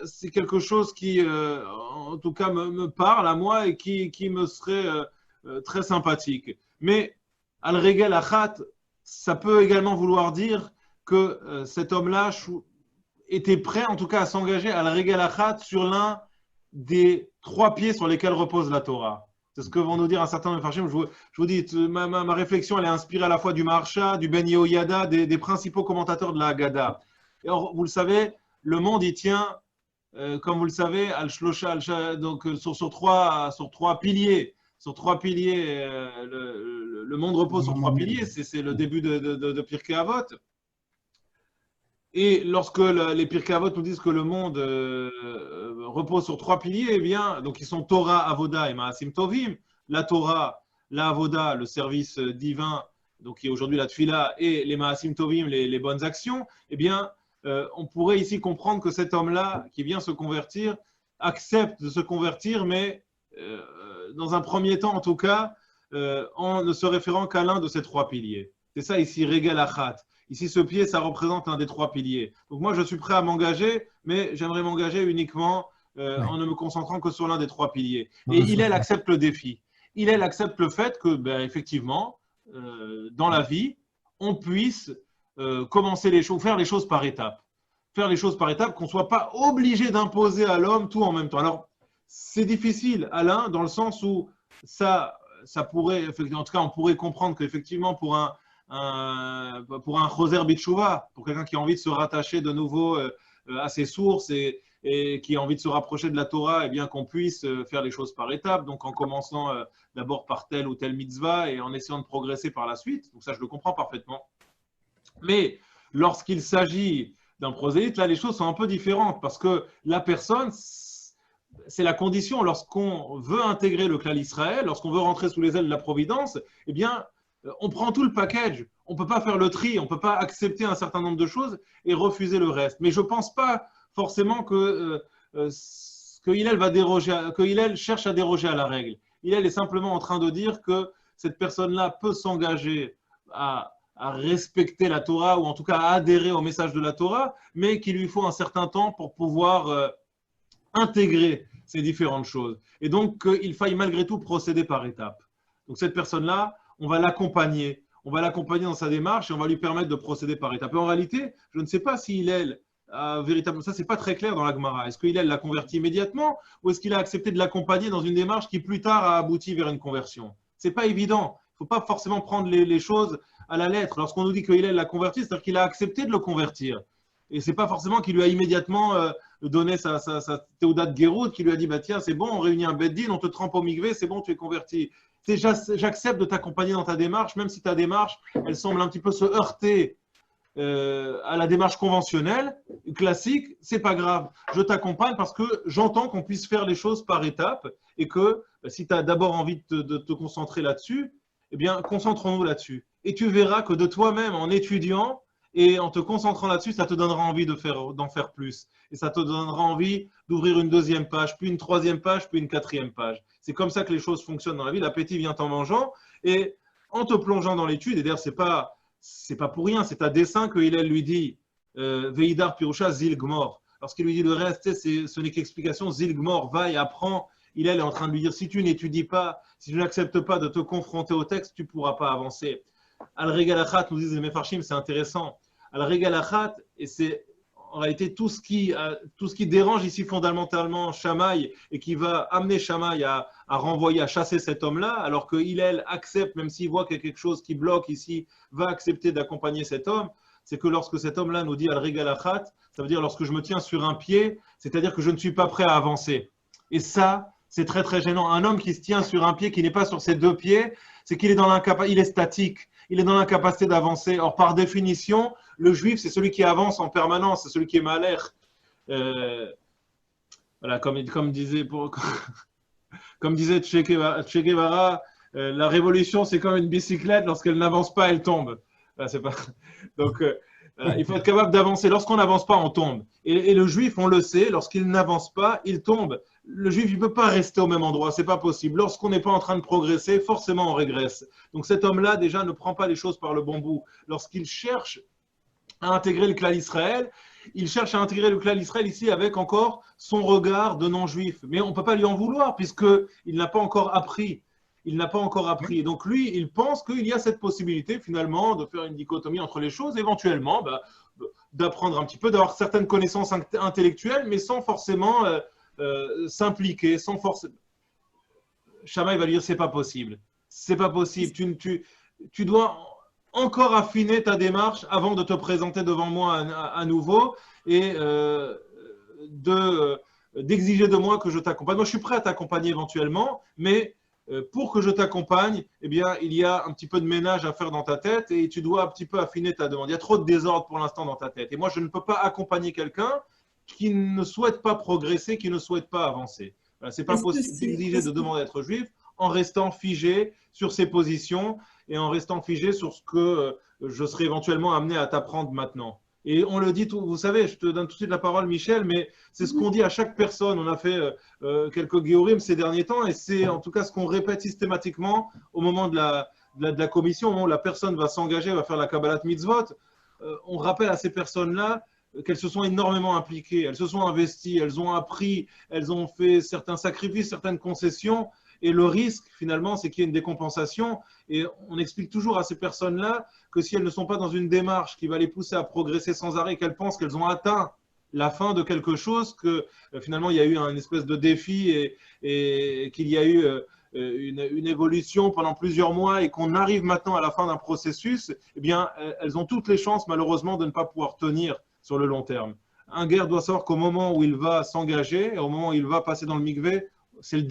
Speaker 1: c'est quelque chose qui, en tout cas, me parle à moi et qui me serait très sympathique. Mais al-Regel Achat, ça peut également vouloir dire que cet homme-là était prêt, en tout cas, à s'engager al-Regel Achat sur l'un des 3 pieds sur lesquels repose la Torah. C'est ce que vont nous dire un certain nombre de farshim. Je vous dis, ma réflexion, elle est inspirée à la fois du Maharsha, du Ben Yehoyada, des principaux commentateurs de la Haggadah. Et or, vous le savez, le monde y tient, comme vous le savez, donc sur trois piliers. Sur 3 piliers, le monde repose sur 3 piliers. C'est le début de Pirkei Avot. Et lorsque les Pirkei Avot nous disent que le monde repose sur 3 piliers, eh bien, donc ils sont Torah, Avoda et Maasim Tovim. La Torah, la Avoda, le service divin, donc qui est aujourd'hui la Tfila, et les Maasim Tovim, les bonnes actions, eh bien, on pourrait ici comprendre que cet homme-là, qui vient se convertir, accepte de se convertir, mais dans un premier temps, en tout cas, en ne se référant qu'à l'un de ces 3 piliers. C'est ça ici, Regal Achat. Ici, ce pied, ça représente un des 3 piliers. Donc moi, je suis prêt à m'engager, mais j'aimerais m'engager uniquement en ne me concentrant que sur l'un des 3 piliers. Et Hillel accepte le défi. Hillel accepte le fait que, ben, effectivement, dans la vie, on puisse commencer les choses, faire les choses par étapes. Faire les choses par étapes, qu'on ne soit pas obligé d'imposer à l'homme tout en même temps. Alors, c'est difficile, Alain, dans le sens où ça pourrait, en tout cas, on pourrait comprendre qu'effectivement, pour un Choser Bitchouva, pour quelqu'un qui a envie de se rattacher de nouveau à ses sources et qui a envie de se rapprocher de la Torah, eh bien qu'on puisse faire les choses par étapes, donc en commençant d'abord par telle ou telle mitzvah et en essayant de progresser par la suite. Donc ça, je le comprends parfaitement. Mais lorsqu'il s'agit d'un prosélyte, là, les choses sont un peu différentes parce que la personne, c'est la condition. Lorsqu'on veut intégrer le clan Israël, lorsqu'on veut rentrer sous les ailes de la Providence, eh bien, on prend tout le package. On ne peut pas faire le tri, on ne peut pas accepter un certain nombre de choses et refuser le reste. Mais je ne pense pas forcément que Hillel cherche à déroger à la règle. Hillel est simplement en train de dire que cette personne-là peut s'engager à respecter la Torah ou en tout cas à adhérer au message de la Torah, mais qu'il lui faut un certain temps pour pouvoir intégrer ces différentes choses. Et donc, il faille malgré tout procéder par étapes. Donc, cette personne-là, on va l'accompagner. On va l'accompagner dans sa démarche et on va lui permettre de procéder par étapes. Et en réalité, je ne sais pas si Hillel a véritablement… Ça, ce n'est pas très clair dans la Gemara. Est-ce que Hillel l'a converti immédiatement ou est-ce qu'il a accepté de l'accompagner dans une démarche qui, plus tard, a abouti vers une conversion? Ce n'est pas évident. Il ne faut pas forcément prendre les choses à la lettre. Lorsqu'on nous dit que Hillel l'a converti, c'est-à-dire qu'il a accepté de le convertir. Et ce n'est pas forcément qu'il lui a immédiatement donné sa théouda de Géroud, qui lui a dit bah, tiens, c'est bon, on réunit un beddin, on te trempe au mikvé, c'est bon, tu es converti. J'accepte de t'accompagner dans ta démarche, même si ta démarche, elle semble un petit peu se heurter à la démarche conventionnelle, classique, c'est pas grave. Je t'accompagne parce que j'entends qu'on puisse faire les choses par étapes et que si tu as d'abord envie de te concentrer là-dessus, eh bien, concentrons-nous là-dessus. Et tu verras que de toi-même, en étudiant et en te concentrant là-dessus, ça te donnera envie d'en faire plus. Et ça te donnera envie d'ouvrir une 2e page, puis une 3e page, puis une 4e page. C'est comme ça que les choses fonctionnent dans la vie. L'appétit vient en mangeant et en te plongeant dans l'étude. Et d'ailleurs, c'est pas pour rien, c'est à dessein que Hillel lui dit Veidar Pirusha Zil Gmor. Lorsqu'il lui dit le reste, ce n'est qu'explication. Zil Gmor, va et apprends. Hillel est en train de lui dire si tu n'étudies pas, si tu n'acceptes pas de te confronter au texte, tu ne pourras pas avancer. Al-Regal Achat, nous disent les Mefarshim, c'est intéressant. Al-Regal Achat, et c'est en réalité tout ce qui dérange ici fondamentalement Shammai et qui va amener Shammai à renvoyer, à chasser cet homme-là, alors que Hillel accepte, même s'il voit qu'il y a quelque chose qui bloque ici, va accepter d'accompagner cet homme, c'est que lorsque cet homme-là nous dit Al-Regal Achat, ça veut dire lorsque je me tiens sur un pied, c'est-à-dire que je ne suis pas prêt à avancer. Et ça, c'est très très gênant. Un homme qui se tient sur un pied, qui n'est pas sur ses 2 pieds, c'est qu'il est il est statique. Il est dans l'incapacité d'avancer. Or, par définition, le juif, c'est celui qui avance en permanence, c'est celui qui est malère. Voilà, comme disait Che Guevara, la révolution, c'est comme une bicyclette, lorsqu'elle n'avance pas, elle tombe. Voilà, donc, il faut être capable d'avancer. Lorsqu'on n'avance pas, on tombe. Et le juif, on le sait, lorsqu'il n'avance pas, il tombe. Le juif, il ne peut pas rester au même endroit, ce n'est pas possible. Lorsqu'on n'est pas en train de progresser, forcément on régresse. Donc cet homme-là, déjà, ne prend pas les choses par le bon bout. Lorsqu'il cherche à intégrer le clan Israël, il cherche à intégrer le clan Israël ici avec encore son regard de non-juif. Mais on ne peut pas lui en vouloir puisqu'il n'a pas encore appris. Il n'a pas encore appris. Et donc lui, il pense qu'il y a cette possibilité finalement de faire une dichotomie entre les choses, éventuellement d'apprendre un petit peu, d'avoir certaines connaissances intellectuelles, mais sans forcément s'impliquer, sans forcément… Shammai va lui dire c'est pas possible. C'est pas possible. Tu dois encore affiner ta démarche avant de te présenter devant moi à nouveau et d'exiger de moi que je t'accompagne. Moi, je suis prêt à t'accompagner éventuellement, mais pour que je t'accompagne, eh bien, il y a un petit peu de ménage à faire dans ta tête et tu dois un petit peu affiner ta demande. Il y a trop de désordre pour l'instant dans ta tête. Et moi, je ne peux pas accompagner quelqu'un qui ne souhaite pas progresser, qui ne souhaite pas avancer. Voilà, ce n'est pas possible d'exiger de demander d'être juif en restant figé sur ses positions et en restant figé sur ce que je serai éventuellement amené à t'apprendre maintenant. Et on le dit, vous savez, je te donne tout de suite la parole, Michel, mais c'est ce qu'on dit à chaque personne. On a fait quelques Géorim ces derniers temps et c'est en tout cas ce qu'on répète systématiquement au moment de la commission, au moment où la personne va s'engager, va faire la Kabbalat Mitzvot. On rappelle à ces personnes-là qu'elles se sont énormément impliquées, elles se sont investies, elles ont appris, elles ont fait certains sacrifices, certaines concessions. Et le risque, finalement, c'est qu'il y ait une décompensation. Et on explique toujours à ces personnes-là que si elles ne sont pas dans une démarche qui va les pousser à progresser sans arrêt, qu'elles pensent qu'elles ont atteint la fin de quelque chose, que finalement, il y a eu une espèce de défi et qu'il y a eu une évolution pendant plusieurs mois et qu'on arrive maintenant à la fin d'un processus, eh bien, elles ont toutes les chances, malheureusement, de ne pas pouvoir tenir sur le long terme. Un guerre doit savoir qu'au moment où il va s'engager, au moment où il va passer dans le mikvé, c'est le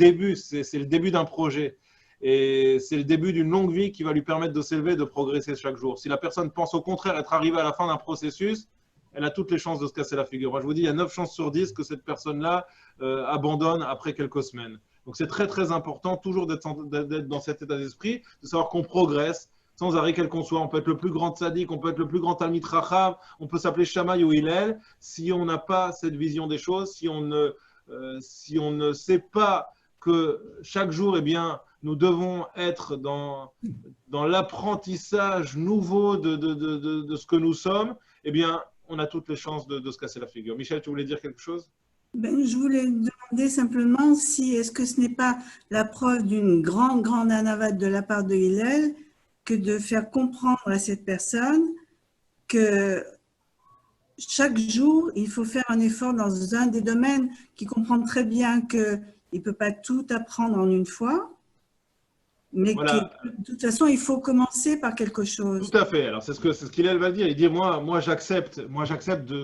Speaker 1: début d'un projet. Et c'est le début d'une longue vie qui va lui permettre de s'élever, de progresser chaque jour. Si la personne pense au contraire être arrivée à la fin d'un processus, elle a toutes les chances de se casser la figure. Moi, je vous dis, il y a 9 chances sur 10 que cette personne-là abandonne après quelques semaines. Donc, c'est très, très important toujours d'être dans cet état d'esprit, de savoir qu'on progresse sans arrêt quel qu'on soit. On peut être le plus grand tzaddik, on peut être le plus grand Talmid Chacham, on peut s'appeler Shammai ou Hillel. Si on n'a pas cette vision des choses, si on ne sait pas que chaque jour, eh bien, nous devons être dans l'apprentissage nouveau de ce que nous sommes, eh bien, on a toutes les chances de se casser la figure. Michel, tu voulais dire quelque chose?
Speaker 2: Je voulais demander simplement si est-ce que ce n'est pas la preuve d'une grande anavate de la part de Hillel que de faire comprendre à cette personne que chaque jour, il faut faire un effort dans un des domaines, qui comprend très bien qu'il ne peut pas tout apprendre en une fois, mais
Speaker 1: voilà.
Speaker 2: de toute façon, il faut commencer par quelque chose.
Speaker 1: Tout à fait. Alors, c'est ce qu'il va dire. Il dit, moi j'accepte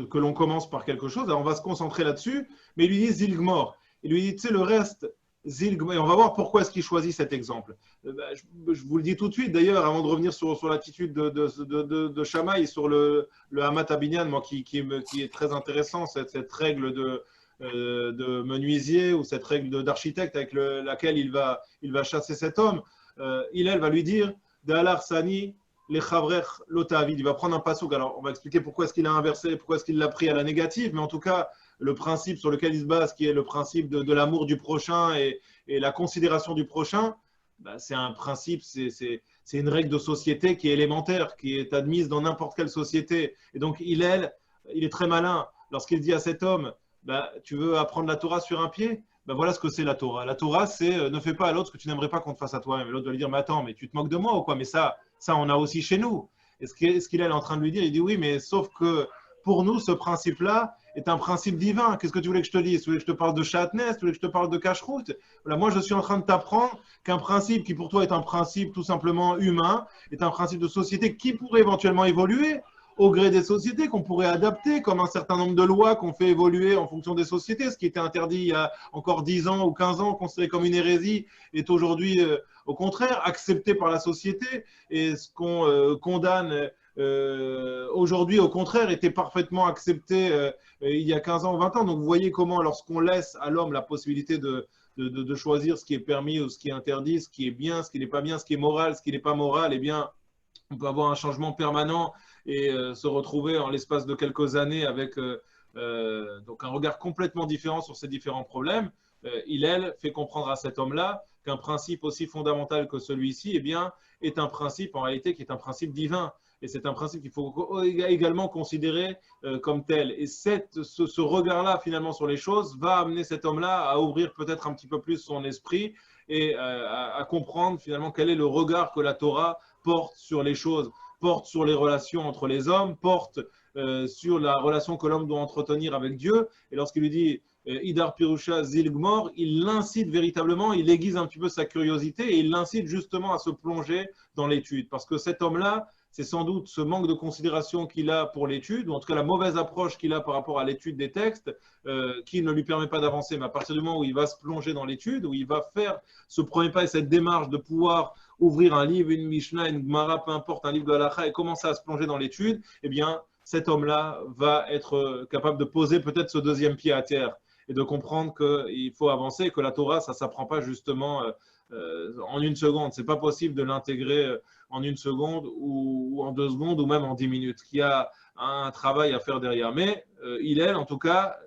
Speaker 1: que l'on commence par quelque chose. Alors, on va se concentrer là-dessus, mais il lui dit Zilgmor. Il lui dit, tu sais, le reste, Zilgmor. Et on va voir pourquoi est-ce qu'il choisit cet exemple. Je vous le dis tout de suite, d'ailleurs, avant de revenir sur l'attitude de Shammai, sur le Hamat Abinyan, moi, qui est très intéressant, cette règle de menuisier ou cette règle d'architecte avec laquelle il va chasser cet homme. Hillel va lui dire D'Alar Sani, les Chavrech Lotavid. Il va prendre un pasouk. Alors, on va expliquer pourquoi est-ce qu'il a inversé, pourquoi est-ce qu'il l'a pris à la négative, mais en tout cas, le principe sur lequel il se base, qui est le principe de l'amour du prochain et la considération du prochain, c'est un principe, c'est une règle de société qui est élémentaire, qui est admise dans n'importe quelle société. Et donc, Hillel, il est très malin lorsqu'il dit à cet homme tu veux apprendre la Torah sur un pied? Voilà ce que c'est la Torah. La Torah, c'est ne fais pas à l'autre ce que tu n'aimerais pas qu'on te fasse à toi-même. L'autre va lui dire, mais attends, mais tu te moques de moi ou quoi? Mais ça on a aussi chez nous. Et ce qu'il est en train de lui dire, il dit oui, mais sauf que pour nous, ce principe-là est un principe divin. Qu'est-ce que tu voulais que je te dise? Tu voulais que je te parle de Shatnez? Tu voulais que je te parle de Kashrut? Voilà, moi, je suis en train de t'apprendre qu'un principe qui pour toi est un principe tout simplement humain, est un principe de société qui pourrait éventuellement évoluer au gré des sociétés, qu'on pourrait adapter, comme un certain nombre de lois qu'on fait évoluer en fonction des sociétés. Ce qui était interdit il y a encore 10 ans ou 15 ans, considéré comme une hérésie, est aujourd'hui, au contraire, accepté par la société. Et ce qu'on condamne aujourd'hui, au contraire, était parfaitement accepté il y a 15 ans ou 20 ans. Donc, vous voyez comment, lorsqu'on laisse à l'homme la possibilité de choisir ce qui est permis ou ce qui est interdit, ce qui est bien, ce qui n'est pas bien, ce qui est moral, ce qui n'est pas moral, eh bien, on peut avoir un changement permanent et se retrouver en l'espace de quelques années avec donc un regard complètement différent sur ces différents problèmes. Hillel fait comprendre à cet homme-là qu'un principe aussi fondamental que celui-ci, eh bien, est un principe en réalité qui est un principe divin. Et c'est un principe qu'il faut également considérer comme tel. Et ce regard-là, finalement, sur les choses, va amener cet homme-là à ouvrir peut-être un petit peu plus son esprit et à comprendre, finalement, quel est le regard que la Torah porte sur les choses, porte sur les relations entre les hommes, porte sur la relation que l'homme doit entretenir avec Dieu. Et lorsqu'il lui dit Idar Pirusha Zilgmor, il l'incite véritablement, il aiguise un petit peu sa curiosité et il l'incite justement à se plonger dans l'étude. Parce que cet homme-là, c'est sans doute ce manque de considération qu'il a pour l'étude, ou en tout cas la mauvaise approche qu'il a par rapport à l'étude des textes, qui ne lui permet pas d'avancer. Mais à partir du moment où il va se plonger dans l'étude, où il va faire ce premier pas et cette démarche de pouvoir ouvrir un livre, une Mishnah, une Gemara, peu importe, un livre de halakha, et commencer à se plonger dans l'étude, eh bien, cet homme-là va être capable de poser peut-être ce deuxième pied à terre et de comprendre qu'il faut avancer, que la Torah, ça ne s'apprend pas justement en une seconde. Ce n'est pas possible de l'intégrer en une seconde ou en 2 secondes ou même en 10 minutes, qu'il y a un travail à faire derrière. Mais Hillel, en tout cas,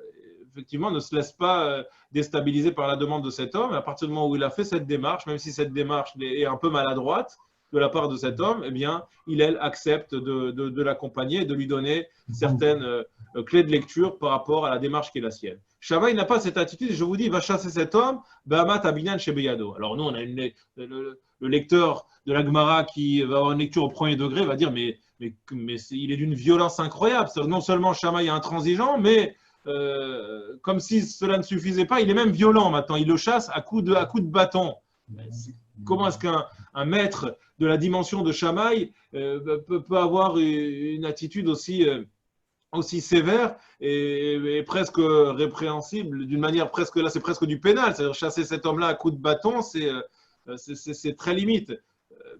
Speaker 1: effectivement, ne se laisse pas déstabiliser par la demande de cet homme. À partir du moment où il a fait cette démarche, même si cette démarche est un peu maladroite de la part de cet homme, eh bien, Hillel accepte de l'accompagner et de lui donner certaines clés de lecture par rapport à la démarche qui est la sienne. Shammai n'a pas cette attitude, je vous dis, il va chasser cet homme, Be'amat Abinyan chez Beyado. Alors nous, on a le lecteur de la Gemara qui va avoir une lecture au premier degré, va dire, mais il est d'une violence incroyable. Non seulement Shammai est intransigeant, mais comme si cela ne suffisait pas, il est même violent maintenant. Il le chasse à coups de bâton. Comment est-ce qu'un maître de la dimension de Shammai peut avoir une attitude aussi sévère et presque répréhensible, d'une manière presque, là c'est presque du pénal, c'est-à-dire chasser cet homme-là à coups de bâton, c'est très limite.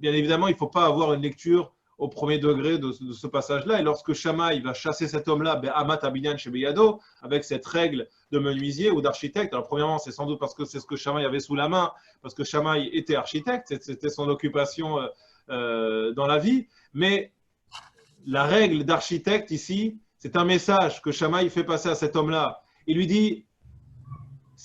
Speaker 1: Bien évidemment, il ne faut pas avoir une lecture au premier degré de ce passage-là, et lorsque Shammai va chasser cet homme-là, Amat Abinyan chez Beyado, avec cette règle de menuisier ou d'architecte. Alors premièrement, c'est sans doute parce que c'est ce que Shammai avait sous la main, parce que Shammai était architecte, c'était son occupation dans la vie, mais la règle d'architecte ici, c'est un message que Shammai fait passer à cet homme-là. Il lui dit,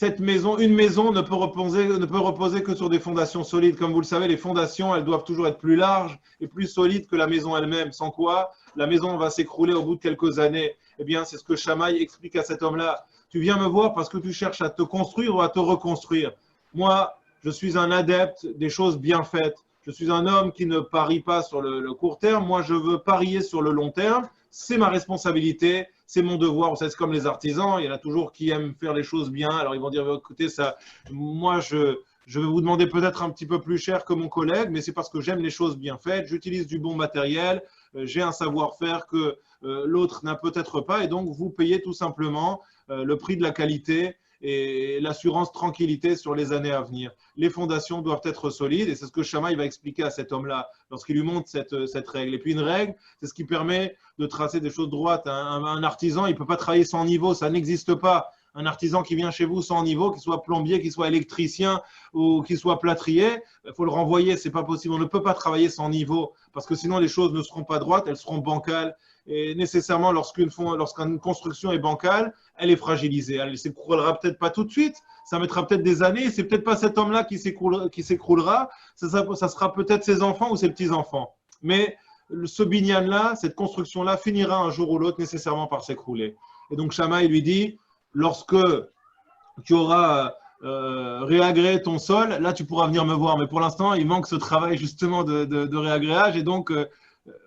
Speaker 1: une maison ne peut reposer que sur des fondations solides. Comme vous le savez, les fondations, elles doivent toujours être plus larges et plus solides que la maison elle-même. Sans quoi, la maison va s'écrouler au bout de quelques années. Eh bien, c'est ce que Shammai explique à cet homme-là. Tu viens me voir parce que tu cherches à te construire ou à te reconstruire. Moi, je suis un adepte des choses bien faites. Je suis un homme qui ne parie pas sur le court terme. Moi, je veux parier sur le long terme. C'est ma responsabilité, c'est mon devoir. Vous savez, c'est comme les artisans, il y en a toujours qui aiment faire les choses bien. Alors, ils vont dire, écoutez, moi, je vais vous demander peut-être un petit peu plus cher que mon collègue, mais c'est parce que j'aime les choses bien faites, j'utilise du bon matériel, j'ai un savoir-faire que l'autre n'a peut-être pas, et donc vous payez tout simplement le prix de la qualité et l'assurance tranquillité sur les années à venir. Les fondations doivent être solides et c'est ce que Shammai va expliquer à cet homme-là lorsqu'il lui montre cette règle. Et puis une règle, c'est ce qui permet de tracer des choses droites. Un artisan, il ne peut pas travailler sans niveau, ça n'existe pas. Un artisan qui vient chez vous sans niveau, qu'il soit plombier, qu'il soit électricien ou qu'il soit plâtrier, il faut le renvoyer, c'est pas possible. On ne peut pas travailler sans niveau parce que sinon les choses ne seront pas droites, elles seront bancales. Et nécessairement, lorsqu'une construction est bancale, elle est fragilisée. Elle ne s'écroulera peut-être pas tout de suite, ça mettra peut-être des années, c'est peut-être pas cet homme-là qui s'écroulera, ça sera peut-être ses enfants ou ses petits-enfants. Mais ce binyan-là, cette construction-là, finira un jour ou l'autre nécessairement par s'écrouler. Et donc Shammai lui dit, lorsque tu auras réagréé ton sol, là tu pourras venir me voir. Mais pour l'instant, il manque ce travail justement de réagréage. Et donc,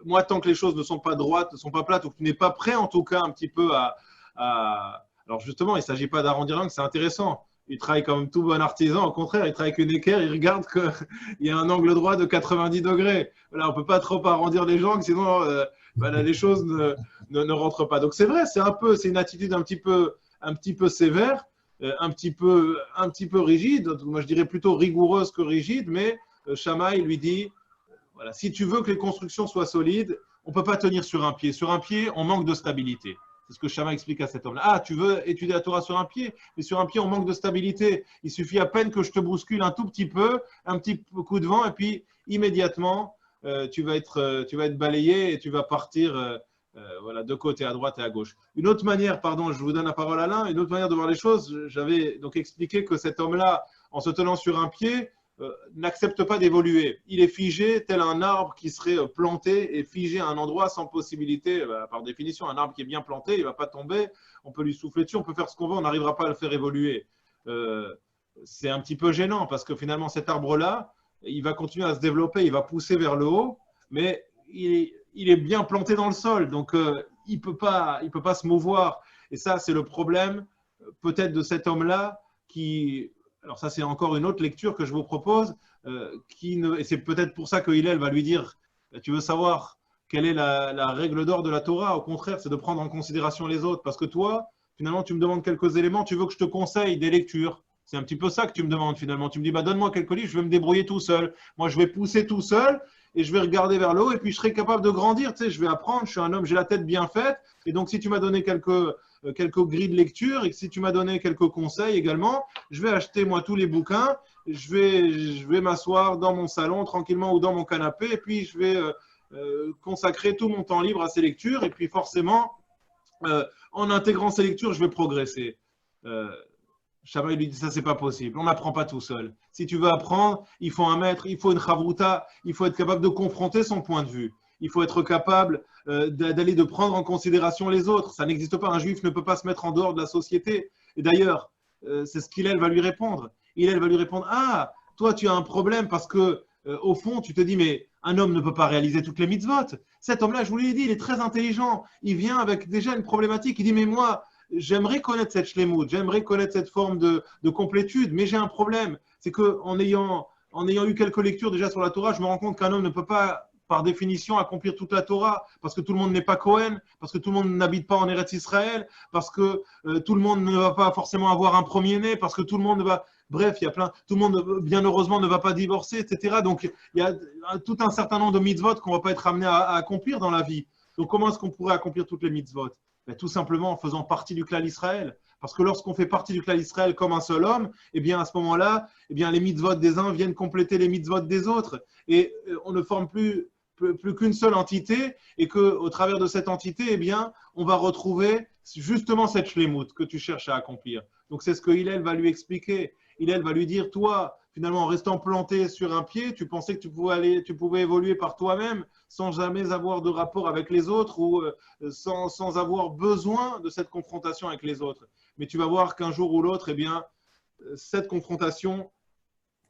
Speaker 1: moi, tant que les choses ne sont pas droites, ne sont pas plates, ou que tu n'es pas prêt en tout cas un petit peu Alors justement, il ne s'agit pas d'arrondir l'angle, c'est intéressant. Il travaille comme tout bon artisan, au contraire, il travaille avec une équerre, il regarde qu'il y a un angle droit de 90 degrés. Voilà, on ne peut pas trop arrondir les angles, sinon les choses ne rentrent pas. Donc c'est vrai, c'est une attitude un petit peu sévère, un petit peu rigide, moi je dirais plutôt rigoureuse que rigide, mais Shammai lui dit, voilà, si tu veux que les constructions soient solides, on ne peut pas tenir sur un pied. Sur un pied, on manque de stabilité. C'est ce que Shammai explique à cet homme-là. Ah, tu veux étudier la Torah sur un pied, mais sur un pied, on manque de stabilité. Il suffit à peine que je te bouscule un tout petit peu, un petit coup de vent, et puis immédiatement, tu vas être balayé et tu vas partir de côté, à droite et à gauche. Une autre manière, pardon, je vous donne la parole Alain, une autre manière de voir les choses, j'avais donc expliqué que cet homme-là, en se tenant sur un pied, n'accepte pas d'évoluer. Il est figé tel un arbre qui serait planté et figé à un endroit sans possibilité. Par définition, un arbre qui est bien planté, il ne va pas tomber, on peut lui souffler dessus, on peut faire ce qu'on veut, on n'arrivera pas à le faire évoluer. C'est un petit peu gênant parce que finalement cet arbre-là, il va continuer à se développer, il va pousser vers le haut, mais il est bien planté dans le sol, donc il ne peut pas se mouvoir. Et ça, c'est le problème peut-être de cet homme-là qui... Alors ça, c'est encore une autre lecture que je vous propose, et c'est peut-être pour ça que Hillel va lui dire, tu veux savoir quelle est la règle d'or de la Torah. Au contraire, c'est de prendre en considération les autres. Parce que toi, finalement, tu me demandes quelques éléments, tu veux que je te conseille des lectures. C'est un petit peu ça que tu me demandes finalement. Tu me dis, bah, donne-moi quelques livres, je vais me débrouiller tout seul. Moi, je vais pousser tout seul et je vais regarder vers le haut et puis je serai capable de grandir. Tu sais, je vais apprendre, je suis un homme, j'ai la tête bien faite. Et donc, si tu m'as donné quelques grilles de lecture et que si tu m'as donné quelques conseils également, je vais acheter moi tous les bouquins, je vais m'asseoir dans mon salon tranquillement ou dans mon canapé et puis je vais consacrer tout mon temps libre à ces lectures et puis forcément, en intégrant ces lectures, je vais progresser. Shammai lui dit ça, c'est pas possible. On n'apprend pas tout seul. Si tu veux apprendre, il faut un maître, il faut une chavruta, il faut être capable de confronter son point de vue. Il faut être capable de prendre en considération les autres. Ça n'existe pas. Un juif ne peut pas se mettre en dehors de la société. Et d'ailleurs, c'est ce qu'Hillel va lui répondre. Hillel va lui répondre, ah, toi tu as un problème parce que au fond, tu te dis, mais un homme ne peut pas réaliser toutes les mitzvot. Cet homme-là, je vous l'ai dit, il est très intelligent. Il vient avec déjà une problématique. Il dit, mais moi, j'aimerais connaître cette shlemout, j'aimerais connaître cette forme de complétude, mais j'ai un problème. C'est qu'en ayant eu quelques lectures déjà sur la Torah, je me rends compte qu'un homme ne peut pas, par définition, accomplir toute la Torah, parce que tout le monde n'est pas Cohen, parce que tout le monde n'habite pas en Eretz Israël, parce que tout le monde ne va pas forcément avoir un premier-né, parce que tout le monde va… Bref, il y a tout le monde, bien heureusement, ne va pas divorcer, etc. Donc, il y a tout un certain nombre de mitzvot qu'on ne va pas être amené à accomplir dans la vie. Donc, comment est-ce qu'on pourrait accomplir toutes les mitzvot? Tout simplement en faisant partie du clan Israël. Parce que lorsqu'on fait partie du clan Israël comme un seul homme, eh bien à ce moment-là, eh bien les mitzvot des uns viennent compléter les mitzvot des autres. Et on ne forme plus qu'une seule entité et qu'au travers de cette entité, eh bien, on va retrouver justement cette shlemout que tu cherches à accomplir. Donc c'est ce que Hillel va lui expliquer. Hillel va lui dire, toi, finalement, en restant planté sur un pied, tu pensais que tu pouvais évoluer par toi-même sans jamais avoir de rapport avec les autres ou sans avoir besoin de cette confrontation avec les autres. Mais tu vas voir qu'un jour ou l'autre, eh bien, cette confrontation,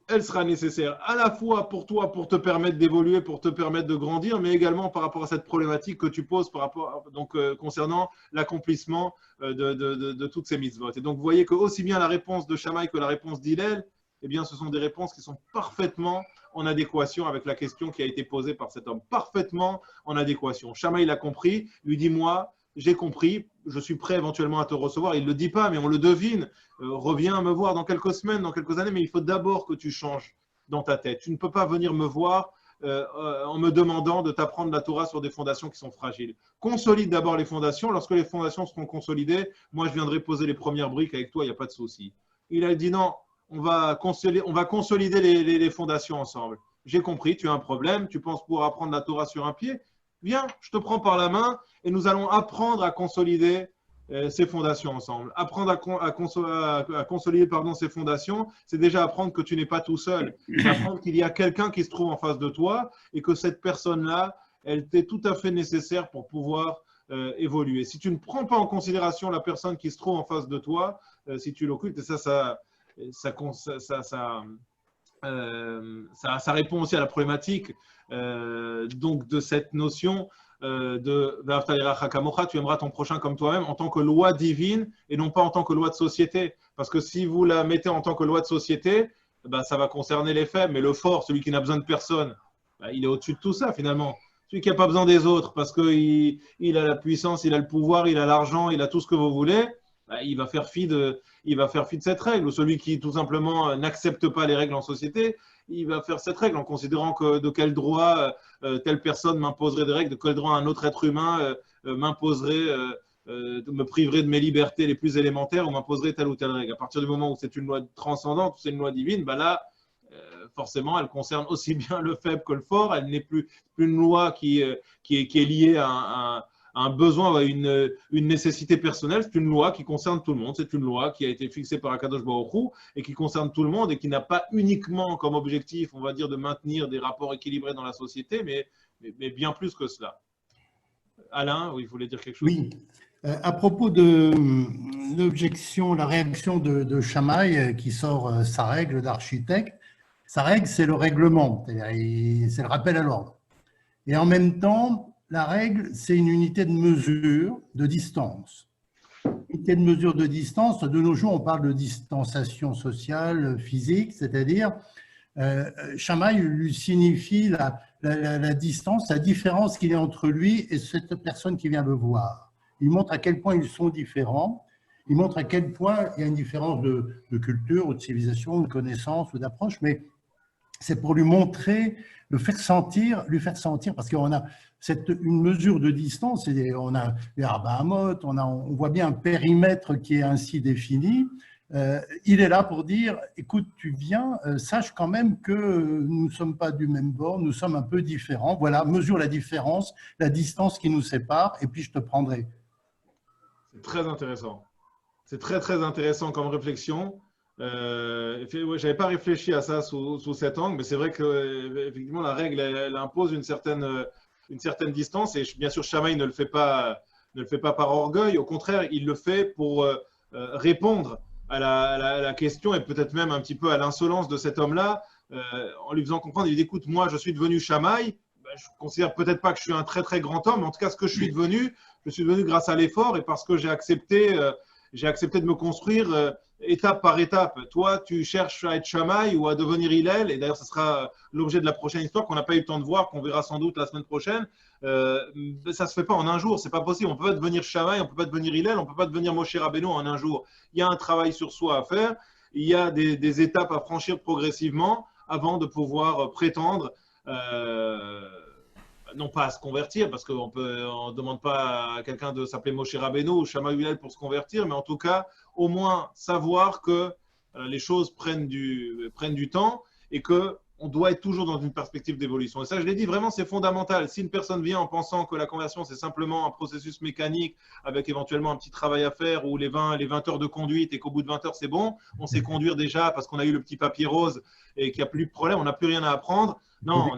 Speaker 1: elle sera nécessaire à la fois pour toi, pour te permettre d'évoluer, pour te permettre de grandir, mais également par rapport à cette problématique que tu poses concernant l'accomplissement de toutes ces mitzvot. Et donc, vous voyez que aussi bien la réponse de Shammai que la réponse d'Hillel, eh bien, ce sont des réponses qui sont parfaitement en adéquation avec la question qui a été posée par cet homme. Parfaitement en adéquation. Shammai l'a compris, lui dit, moi, j'ai compris, je suis prêt éventuellement à te recevoir. Il ne le dit pas, mais on le devine. Reviens me voir dans quelques semaines, dans quelques années, mais il faut d'abord que tu changes dans ta tête. Tu ne peux pas venir me voir en me demandant de t'apprendre la Torah sur des fondations qui sont fragiles. Consolide d'abord les fondations. Lorsque les fondations seront consolidées, moi, je viendrai poser les premières briques avec toi, il n'y a pas de souci. Il a dit non, on va consolider les fondations ensemble. J'ai compris, tu as un problème, tu penses pouvoir apprendre la Torah sur un pied. Viens, je te prends par la main et nous allons apprendre à consolider ces fondations ensemble. Apprendre à consolider ces fondations, c'est déjà apprendre que tu n'es pas tout seul. C'est apprendre qu'il y a quelqu'un qui se trouve en face de toi et que cette personne-là, elle t'est tout à fait nécessaire pour pouvoir évoluer. Si tu ne prends pas en considération la personne qui se trouve en face de toi, si tu l'occultes, et ça répond aussi à la problématique donc de cette notion de tu aimeras ton prochain comme toi-même en tant que loi divine et non pas en tant que loi de société. Parce que si vous la mettez en tant que loi de société, ben, ça va concerner les faibles, mais le fort, celui qui n'a besoin de personne, ben, il est au-dessus de tout ça finalement. Celui qui n'a pas besoin des autres parce qu'il a la puissance, il a le pouvoir, il a l'argent, il a tout ce que vous voulez, ben, il va faire fi de cette règle. Ou celui qui tout simplement n'accepte pas les règles en société, il va faire cette règle en considérant que de quel droit telle personne m'imposerait des règles, de quel droit un autre être humain me priverait de mes libertés les plus élémentaires ou m'imposerait telle ou telle règle. À partir du moment où c'est une loi transcendante, c'est une loi divine, ben là, forcément, elle concerne aussi bien le faible que le fort. Elle n'est plus une loi qui est liée à un besoin, à une nécessité personnelle. C'est une loi qui concerne tout le monde. C'est une loi qui a été fixée par Akadosh Baruch Hu et qui concerne tout le monde et qui n'a pas uniquement comme objectif, on va dire, de maintenir des rapports équilibrés dans la société, mais bien plus que cela. Alain, oui, vous voulez dire quelque chose?
Speaker 3: Oui. À propos de l'objection, la réaction de Shammai qui sort sa règle d'architecte, sa règle, c'est le règlement, c'est le rappel à l'ordre. Et en même temps, la règle, c'est une unité de mesure de distance. Unité de mesure de distance, de nos jours, on parle de distanciation sociale, physique, c'est-à-dire, Shammai lui signifie la distance, la différence qu'il y a entre lui et cette personne qui vient le voir. Il montre à quel point ils sont différents. Il montre à quel point il y a une différence de culture ou de civilisation, de connaissance ou d'approche, mais c'est pour lui montrer, lui faire sentir, parce qu'on a une mesure de distance, on a les Bahamot, on voit bien un périmètre qui est ainsi défini. Il est là pour dire, écoute, tu viens, sache quand même que nous ne sommes pas du même bord, nous sommes un peu différents. Voilà, mesure la différence, la distance qui nous sépare, et puis je te prendrai.
Speaker 1: C'est très intéressant. C'est très, très intéressant comme réflexion. Je n'avais pas réfléchi à ça sous cet angle, mais c'est vrai que effectivement, la règle elle impose une certaine distance. Et bien sûr, Shammai ne le fait pas par orgueil. Au contraire, il le fait pour répondre à la question et peut-être même un petit peu à l'insolence de cet homme-là, en lui faisant comprendre, il dit, écoute, moi, je suis devenu Shammai. Je ne considère peut-être pas que je suis un très, très grand homme, mais en tout cas, ce que je suis devenu grâce à l'effort et parce que j'ai accepté de me construire étape par étape. Toi, tu cherches à être Shammai ou à devenir Hillel, et d'ailleurs, ce sera l'objet de la prochaine histoire qu'on n'a pas eu le temps de voir, qu'on verra sans doute la semaine prochaine. Ça ne se fait pas en un jour, c'est pas possible. On ne peut pas devenir Shammai, on ne peut pas devenir Hillel, on ne peut pas devenir Moshe Rabbeinu en un jour. Il y a un travail sur soi à faire, il y a des étapes à franchir progressivement avant de pouvoir prétendre non pas à se convertir, parce qu'on ne demande pas à quelqu'un de s'appeler Moshe Rabbeinu ou Shammai Hillel pour se convertir, mais en tout cas, au moins savoir que les choses prennent du temps et qu'on doit être toujours dans une perspective d'évolution. Et ça, je l'ai dit, vraiment, c'est fondamental. Si une personne vient en pensant que la conversion, c'est simplement un processus mécanique avec éventuellement un petit travail à faire ou les 20 heures de conduite et qu'au bout de 20 heures, c'est bon, on sait conduire déjà parce qu'on a eu le petit papier rose et qu'il n'y a plus de problème, on n'a plus rien à apprendre. Non,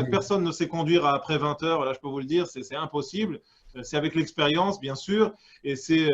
Speaker 1: personne ne sait conduire après 20 heures, là je peux vous le dire, c'est impossible. C'est avec l'expérience, bien sûr, et c'est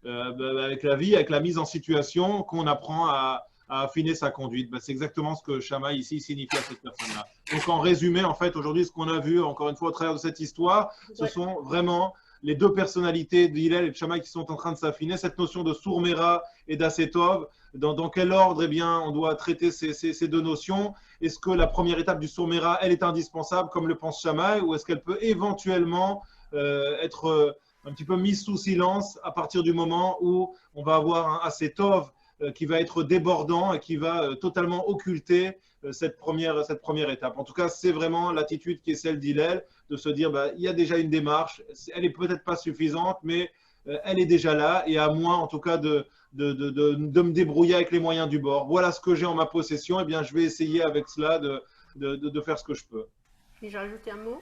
Speaker 1: avec la vie, avec la mise en situation qu'on apprend à affiner sa conduite. C'est exactement ce que Shammai ici signifie à cette personne-là. Donc en résumé, en fait, aujourd'hui, ce qu'on a vu, encore une fois, au travers de cette histoire, ce sont vraiment les deux personnalités d'Hillel et de Shammai qui sont en train de s'affiner, cette notion de Sourmera et d'Asetov. Dans quel ordre on doit traiter ces deux notions? Est-ce que la première étape du Sourmera, elle est indispensable, comme le pense Shammai, ou est-ce qu'elle peut éventuellement être un petit peu mise sous silence à partir du moment où on va avoir un Asetov qui va être débordant et qui va totalement occulter cette première étape. En tout cas, c'est vraiment l'attitude qui est celle d'Hillel, de se dire, il y a déjà une démarche, elle n'est peut-être pas suffisante, mais elle est déjà là, et à moi, en tout cas, de me débrouiller avec les moyens du bord. Voilà ce que j'ai en ma possession, et bien je vais essayer avec cela de faire ce que je peux.
Speaker 4: Puis-je rajouter un mot?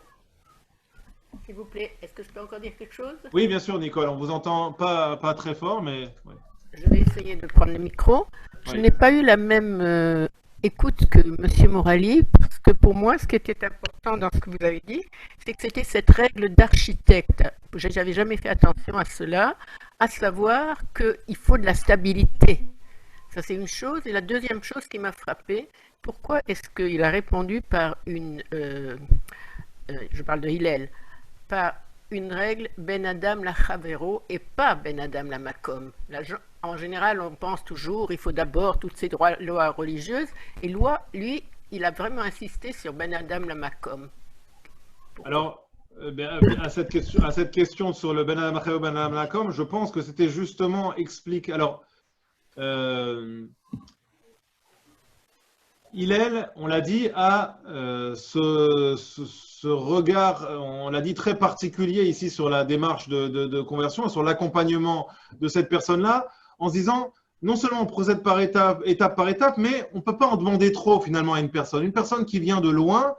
Speaker 4: S'il vous plaît, est-ce que je peux encore dire quelque chose?
Speaker 1: Oui, bien sûr, Nicole, on ne vous entend pas très fort, mais... Ouais.
Speaker 4: Je vais essayer de prendre le micro. Je n'ai pas eu la même écoute que M. Morali, parce que pour moi, ce qui était important dans ce que vous avez dit, c'est que c'était cette règle d'architecte. Je n'avais jamais fait attention à cela, à savoir qu'il faut de la stabilité. Ça, c'est une chose. Et la deuxième chose qui m'a frappée, pourquoi est-ce qu'il a répondu par je parle de Hillel, par une règle Ben Adam la Chavero et pas Ben Adam la Makom. En général, on pense toujours il faut d'abord toutes ces lois religieuses, et lui, il a vraiment insisté sur Ben Adam la Makom.
Speaker 1: Pourquoi? Alors, à cette question sur le Ben Adam la Chavero, Ben Adam la Makom, je pense que c'était justement expliqué. Alors, Hillel, on l'a dit, a ce regard, on l'a dit, très particulier ici sur la démarche de conversion, sur l'accompagnement de cette personne-là, en se disant, non seulement on procède par étape par étape, mais on ne peut pas en demander trop finalement à une personne. Une personne qui vient de loin,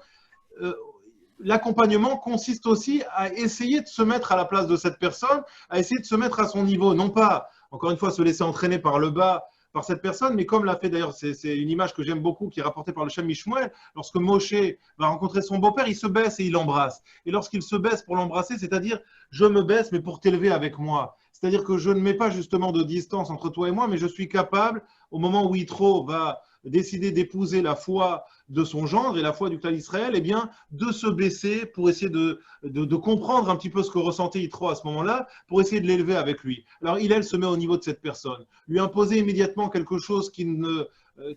Speaker 1: l'accompagnement consiste aussi à essayer de se mettre à la place de cette personne, à essayer de se mettre à son niveau, non pas, encore une fois, se laisser entraîner par le bas, par cette personne, mais comme l'a fait d'ailleurs, c'est une image que j'aime beaucoup, qui est rapportée par le Shem Mishmuel, lorsque Moshe va rencontrer son beau-père, il se baisse et il l'embrasse. Et lorsqu'il se baisse pour l'embrasser, c'est-à-dire, je me baisse, mais pour t'élever avec moi. C'est-à-dire que je ne mets pas justement de distance entre toi et moi, mais je suis capable, au moment où Yitro va décider d'épouser la foi de son gendre et la foi du clan d'Israël, eh bien, de se baisser pour essayer de comprendre un petit peu ce que ressentait Yitro à ce moment-là, pour essayer de l'élever avec lui. Alors, Hillel se met au niveau de cette personne. Lui imposer immédiatement quelque chose qui ne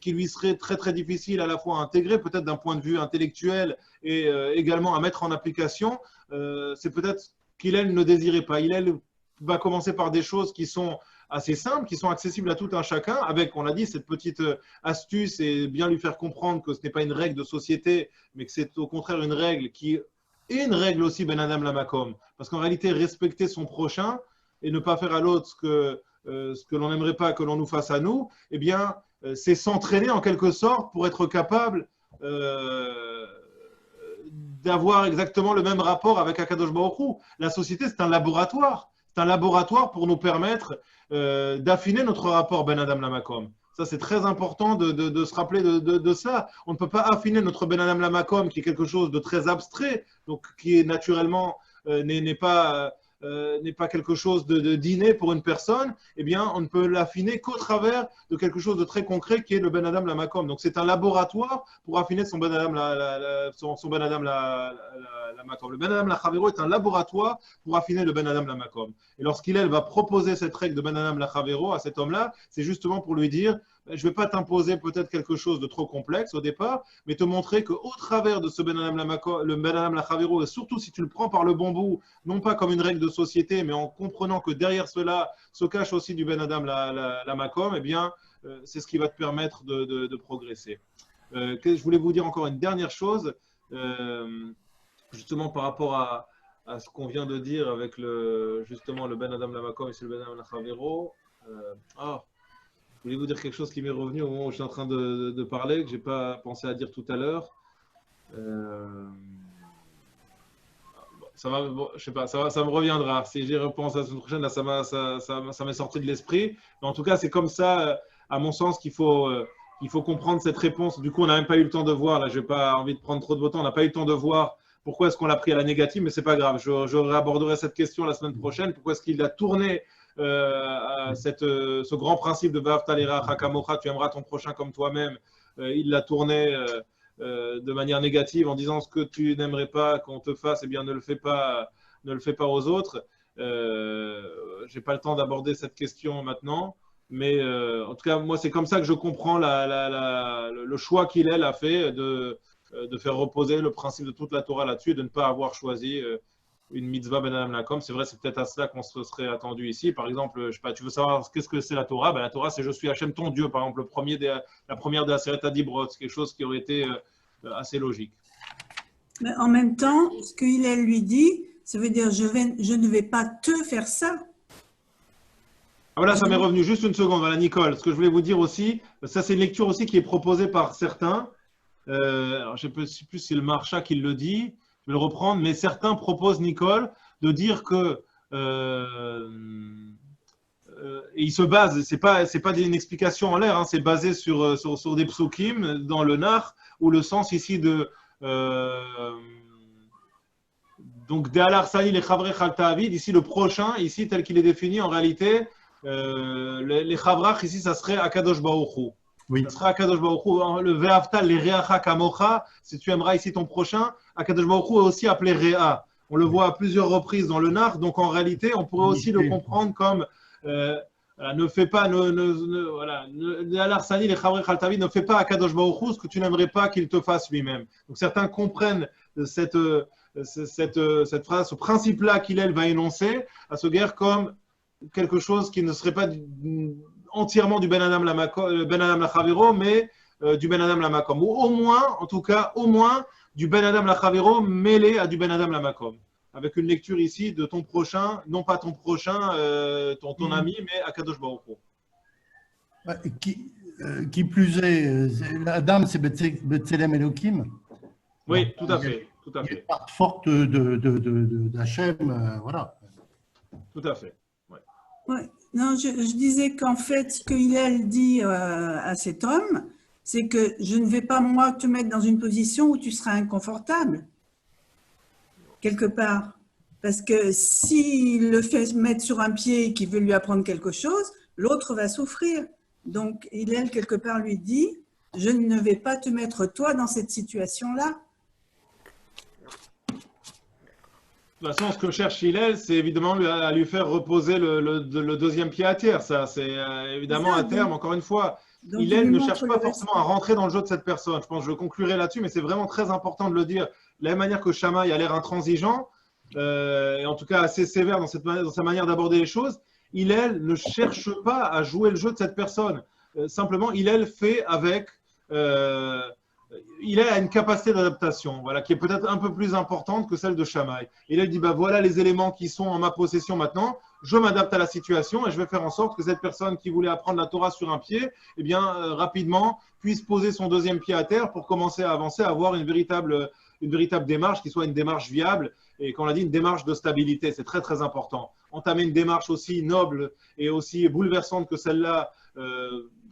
Speaker 1: qui lui serait très très difficile à la fois à intégrer, peut-être d'un point de vue intellectuel et également à mettre en application, c'est peut-être qu'Hillel ne désirait pas. Hillel va commencer par des choses qui sont assez simples, qui sont accessibles à tout un chacun, avec, on l'a dit, cette petite astuce et bien lui faire comprendre que ce n'est pas une règle de société, mais que c'est au contraire une règle qui est une règle aussi Ben Adam Lamakom. Parce qu'en réalité, respecter son prochain et ne pas faire à l'autre ce que l'on n'aimerait pas que l'on nous fasse à nous, eh bien, c'est s'entraîner en quelque sorte pour être capable d'avoir exactement le même rapport avec Akadosh Baruch Hu. La société, c'est un laboratoire. C'est un laboratoire pour nous permettre d'affiner notre rapport Ben Adam Lamakom. Ça, c'est très important de se rappeler de ça. On ne peut pas affiner notre Ben Adam Lamakom, qui est quelque chose de très abstrait, donc qui est naturellement n'est pas quelque chose d'inné pour une personne. Eh bien, on ne peut l'affiner qu'au travers de quelque chose de très concret qui est le Ben Adam Lamakom. Donc, c'est un laboratoire pour affiner son Ben Adam son Ben Adam Lamakom. Le Ben Adam Lachavero est un laboratoire pour affiner le Ben Adam Lamakom. Et lorsqu'Hillel va proposer cette règle de Ben Adam Lachavero à cet homme-là, c'est justement pour lui dire: je ne vais pas t'imposer peut-être quelque chose de trop complexe au départ, mais te montrer qu'au travers de ce Ben Adam le Ben Adam Lachavero, et surtout si tu le prends par le bon bout, non pas comme une règle de société, mais en comprenant que derrière cela se cache aussi du Ben Adam Lamakom, eh bien, c'est ce qui va te permettre de progresser. Je voulais vous dire encore une dernière chose, justement par rapport à ce qu'on vient de dire avec justement le Ben Adam Lamakom et le Ben Adam Lachavero. Je voulais vous dire quelque chose qui m'est revenu au moment où je suis en train de parler, que je n'ai pas pensé à dire tout à l'heure. Ça va, bon, je sais pas, ça me reviendra. Si j'y repense la semaine prochaine, là, ça m'est sorti de l'esprit. Mais en tout cas, c'est comme ça, à mon sens, qu'il faut comprendre cette réponse. Du coup, on n'a même pas eu le temps de voir. Là, je n'ai pas envie de prendre trop de votre temps. On n'a pas eu le temps de voir pourquoi est-ce qu'on l'a pris à la négative, mais ce n'est pas grave. Je réaborderai cette question la semaine prochaine. Pourquoi est-ce qu'il a tourné ce grand principe de Va'avta l'iracha kamocha, tu aimeras ton prochain comme toi-même, il l'a tourné de manière négative en disant: ce que tu n'aimerais pas qu'on te fasse, eh bien ne le fais pas aux autres. J'ai pas le temps d'aborder cette question maintenant, mais en tout cas moi c'est comme ça que je comprends le choix qu'Hillel a fait de faire reposer le principe de toute la Torah là-dessus et de ne pas avoir choisi une mitzvah Ben Adam Lamakom. C'est vrai, c'est peut-être à cela qu'on se serait attendu ici. Par exemple, je sais pas, tu veux savoir qu'est-ce que c'est la Torah? Ben, la Torah, c'est je suis Hachem ton Dieu, par exemple, la première des Aseret Adibrot. C'est quelque chose qui aurait été assez logique.
Speaker 2: Mais en même temps, ce que Hillel lui dit, ça veut dire je ne vais pas te faire ça.
Speaker 1: Ah, voilà, ça m'est revenu. Juste une seconde, voilà, Nicole. Ce que je voulais vous dire aussi, ça c'est une lecture aussi qui est proposée par certains. Alors, je ne sais plus si c'est le Maharsha qui le dit. Je vais le reprendre, mais certains proposent, Nicole, de dire que et il se base, c'est pas une explication en l'air, hein, c'est basé sur des psukim dans le Nar, où le sens ici de donc De'alar Sani le Chavrech al Ta'avid, ici le prochain, ici tel qu'il est défini en réalité, les Chavrach ici ça serait Akadosh Baruch Hu. Oui. Ça sera Akadosh Baruch Hu. Le Ve'avta l'Reacha kamocha, si tu aimeras ici ton prochain, Akadosh Baruch Hu est aussi appelé Réa. On le voit à plusieurs reprises dans le Nar, donc en réalité, on pourrait aussi le comprendre comme ne fais pas, voilà, ne fais pas Akadosh Baruch Hu ce que tu n'aimerais pas qu'il te fasse lui-même. Donc certains comprennent cette phrase, ce principe-là qu'Hillel va énoncer à ce guerre comme quelque chose qui ne serait pas entièrement du Ben Adam Lachavero, mais du Ben Adam Lamakom. Ou au moins, en tout cas, du Ben Adam Lachavero mêlé à du Ben Adam Lamakom. Avec une lecture ici de ton prochain, non pas ton prochain, ton ami, mais Akadosh Baruch Hu.
Speaker 3: Qui plus est, Adam, c'est B'Tselem Elohim.
Speaker 1: Oui, tout à fait. Tout à fait.
Speaker 3: Une part forte d'Hachem, voilà.
Speaker 1: Tout à fait. Ouais.
Speaker 2: Ouais. Non, je disais qu'en fait, ce que Hillel dit à cet homme, c'est que je ne vais pas, moi, te mettre dans une position où tu seras inconfortable, quelque part. Parce que s'il le fait mettre sur un pied et qu'il veut lui apprendre quelque chose, l'autre va souffrir. Donc, Hillel, quelque part, lui dit, je ne vais pas te mettre, toi, dans cette situation-là.
Speaker 1: De toute façon, ce que cherche Hillel, c'est évidemment à lui faire reposer le deuxième pied à terre. Ça, c'est évidemment à terme, encore une fois,
Speaker 2: Donc,
Speaker 1: Hillel
Speaker 2: lui
Speaker 1: ne
Speaker 2: montre
Speaker 1: cherche
Speaker 2: le
Speaker 1: pas
Speaker 2: respect.
Speaker 1: forcément à rentrer dans le jeu de cette personne. Je pense que je conclurai là-dessus, mais c'est vraiment très important de le dire. De la même manière que Shammai a l'air intransigeant, et en tout cas assez sévère dans sa manière d'aborder les choses, Hillel ne cherche pas à jouer le jeu de cette personne. Simplement, Hillel fait avec. Hillel a une capacité d'adaptation, voilà, qui est peut-être un peu plus importante que celle de Shammai. Hillel dit bah, voilà les éléments qui sont en ma possession maintenant, je m'adapte à la situation et je vais faire en sorte que cette personne qui voulait apprendre la Torah sur un pied, eh bien, rapidement puisse poser son deuxième pied à terre pour commencer à avancer, à avoir une véritable démarche qui soit une démarche viable et, comme on l'a dit, une démarche de stabilité. C'est très, très important. Entamer une démarche aussi noble et aussi bouleversante que celle-là,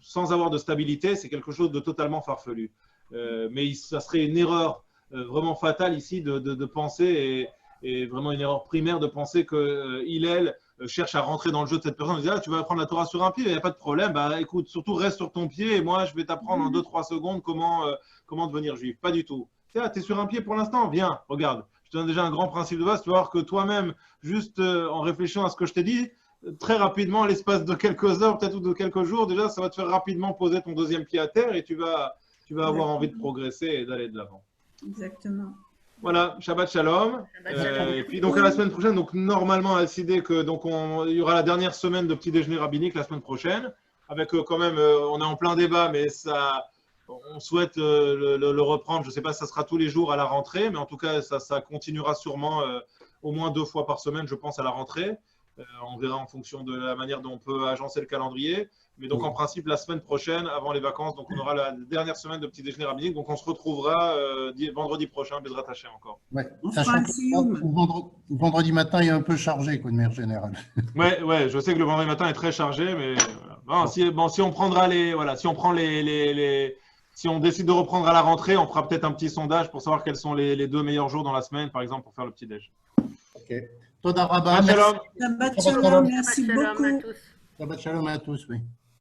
Speaker 1: sans avoir de stabilité, c'est quelque chose de totalement farfelu. Mais ça serait une erreur vraiment fatale ici de penser, et vraiment une erreur primaire de penser que Hillel cherche à rentrer dans le jeu de cette personne. Il dit, ah, tu vas apprendre la Torah sur un pied, il n'y a pas de problème. Bah, écoute, surtout reste sur ton pied et moi, je vais t'apprendre en 2-3 secondes comment devenir juif. Pas du tout. Tu es sur un pied pour l'instant. Viens, regarde. Je te donne déjà un grand principe de base. Tu vas voir que toi-même, juste en réfléchissant à ce que je t'ai dit, très rapidement, à l'espace de quelques heures, peut-être ou de quelques jours, déjà, ça va te faire rapidement poser ton deuxième pied à terre et tu vas avoir envie de progresser et d'aller de l'avant.
Speaker 2: Exactement.
Speaker 1: Voilà, Shabbat Shalom. Et puis donc à la semaine prochaine, donc normalement à décider que donc il y aura la dernière semaine de petit déjeuner rabbinique la semaine prochaine, avec quand même, on est en plein débat, mais ça, on souhaite le reprendre. Je ne sais pas si ça sera tous les jours à la rentrée, mais en tout cas ça continuera sûrement au moins 2 fois par semaine, je pense, à la rentrée. On verra en fonction de la manière dont on peut agencer le calendrier. Mais donc, en principe, la semaine prochaine, avant les vacances, donc on aura la dernière semaine de petit déjeuner rabbinique. Donc, on se retrouvera vendredi prochain, Bezrat Hashem encore.
Speaker 3: Ouais.
Speaker 2: On
Speaker 3: Sachant
Speaker 2: fera un
Speaker 3: que
Speaker 2: sioum.
Speaker 3: vendredi matin est un peu chargé, quoi, de manière générale.
Speaker 1: Ouais, je sais que le vendredi matin est très chargé, mais voilà. Si on prendra si on décide de reprendre à la rentrée, on fera peut-être un petit sondage pour savoir quels sont les 2 meilleurs jours dans la semaine, par exemple, pour faire le petit déj.
Speaker 3: Ok. Toda Rabba,
Speaker 1: Shabbat
Speaker 3: merci.
Speaker 1: Shalom.
Speaker 2: Shabbat
Speaker 3: Shabbat
Speaker 2: shalom,
Speaker 3: shalom.
Speaker 2: merci
Speaker 4: Shabbat shalom à
Speaker 2: beaucoup.
Speaker 4: tous.
Speaker 3: Shabbat shalom à tous, oui.